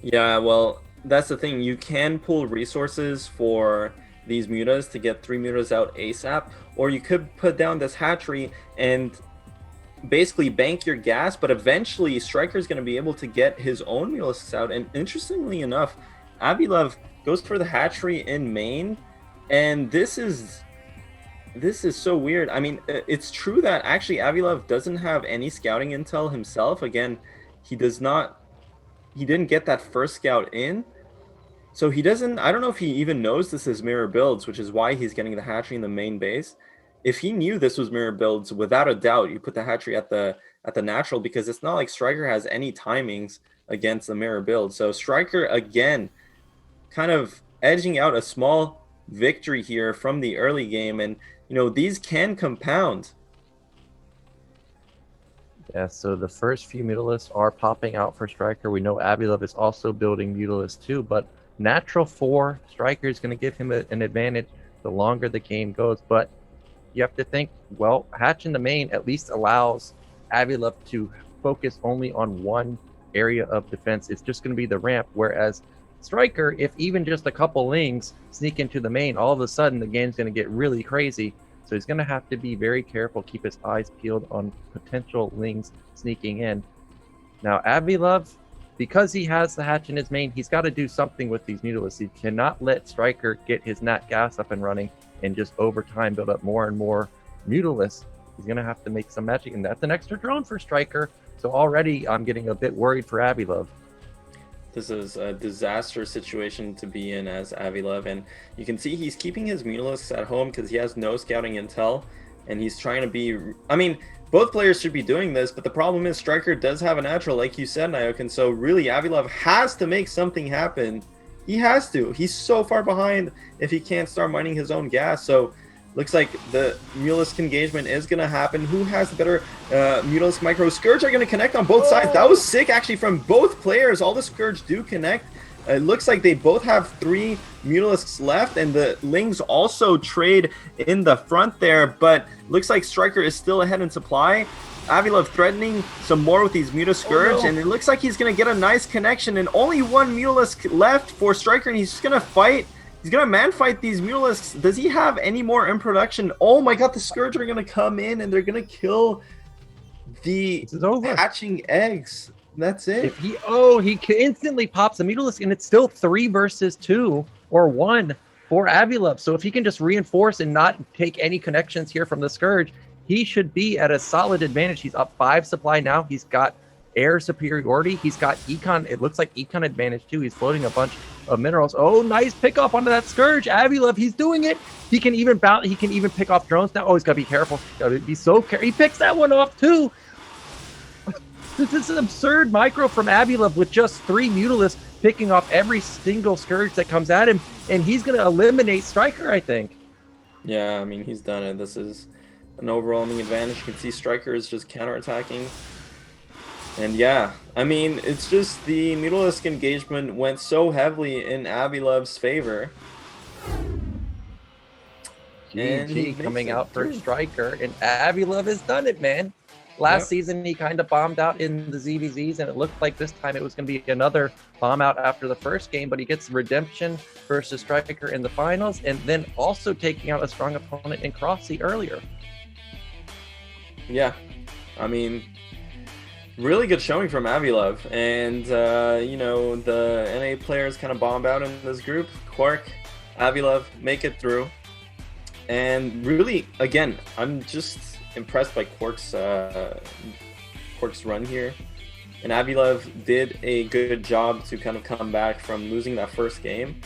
Yeah, well, that's the thing. You can pull resources for these mutas to get 3 mutas out ASAP, or you could put down this hatchery and basically bank your gas, but eventually StRyKeR is going to be able to get his own mutalisks out. And interestingly enough, Avi-Love goes for the hatchery in main, and this is so weird. I mean, it's true that actually Avi-Love doesn't have any scouting intel himself. Again, he didn't get that first scout in, so he doesn't, I don't know if he even knows this is mirror builds, which is why he's getting the hatchery in the main base. If he knew this was mirror builds, without a doubt, you put the hatchery at the natural, because it's not like StRyKeR has any timings against the mirror build. So StRyKeR, again, kind of edging out a small victory here from the early game. And, you know, these can compound. Yeah, so the first few mutalisks are popping out for StRyKeR. We know Avi-Love is also building mutalisks too, but natural 4, StRyKeR is going to give him an advantage the longer the game goes. But you have to think, well, hatch in the main at least allows Avi-Love to focus only on one area of defense. It's just going to be the ramp, whereas StRyKeR, if even just a couple lings sneak into the main, all of a sudden the game's going to get really crazy. So he's going to have to be very careful, keep his eyes peeled on potential lings sneaking in. Now, Avi-Love, because he has the hatch in his main, he's got to do something with these mutalisks. He cannot let StRyKeR get his nat gas up and running and just over time build up more and more mutalisks. He's going to have to make some magic, and that's an extra drone for StRyKeR. So already I'm getting a bit worried for Avi-Love. This is a disaster situation to be in as Avi-Love, and you can see he's keeping his mutalisks at home because he has no scouting intel, and he's trying to be, I mean, both players should be doing this, but the problem is StRyKeR does have a natural, like you said, Nyokin, and so really Avi-Love has to make something happen. He has to. He's so far behind if he can't start mining his own gas. So looks like the Mutalisk engagement is going to happen. Who has the better Mutalisk micro? Scourge are going to connect on both sides. That was sick, actually, from both players. All the Scourge do connect. It looks like they both have 3 Mutalisks left, and the Lings also trade in the front there, but looks like StRyKeR is still ahead in supply. Avi-Love threatening some more with these Muta Scourge, and it looks like he's going to get a nice connection, and only 1 Mutalisk left for StRyKeR, and he's just going to fight. He's going to man-fight these Mutalisks. Does he have any more in production? Oh my god, the Scourge are going to come in, and they're going to kill the hatching eggs. That's it. If he instantly pops a Mutalisk, and it's still 3 versus 2 or 1 for Avi-Love. So if he can just reinforce and not take any connections here from the Scourge, he should be at a solid advantage. He's up 5 supply now. He's got air superiority. He's got econ. It looks like econ advantage too. He's floating a bunch of minerals. Oh, nice pick off onto that Scourge. Avi-Love, he's doing it. He can even bounce. He can even pick off drones now. Oh, he's got to be careful. Got to be so careful. He picks that one off too. This is an absurd micro from Avi-Love with just 3 Mutalisks picking off every single Scourge that comes at him, and he's going to eliminate StRyKeR, I think. Yeah, I mean, he's done it. This is an overwhelming advantage. You can see StRyKeR is just counterattacking. And yeah, I mean, it's just the Mutalisk engagement went so heavily in Avi-Love's favor. GG coming out for StRyKeR, and Avi-Love has done it, man. Last season, he kind of bombed out in the ZVZs, and it looked like this time it was going to be another bomb out after the first game, but he gets redemption versus StRyKeR in the finals, and then also taking out a strong opponent in Crossy earlier. Yeah, I mean, really good showing from Avi-Love, and, you know, the NA players kind of bombed out in this group. KwarK, Avi-Love make it through, and really, again, I'm just impressed by KwarK's run here, and Avi-Love did a good job to kind of come back from losing that first game.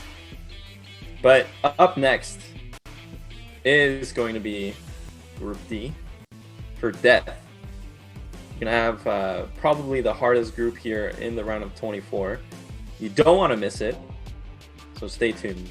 But up next is going to be Group D for death. You're gonna have probably the hardest group here in the round of 24. You don't want to miss it, so stay tuned.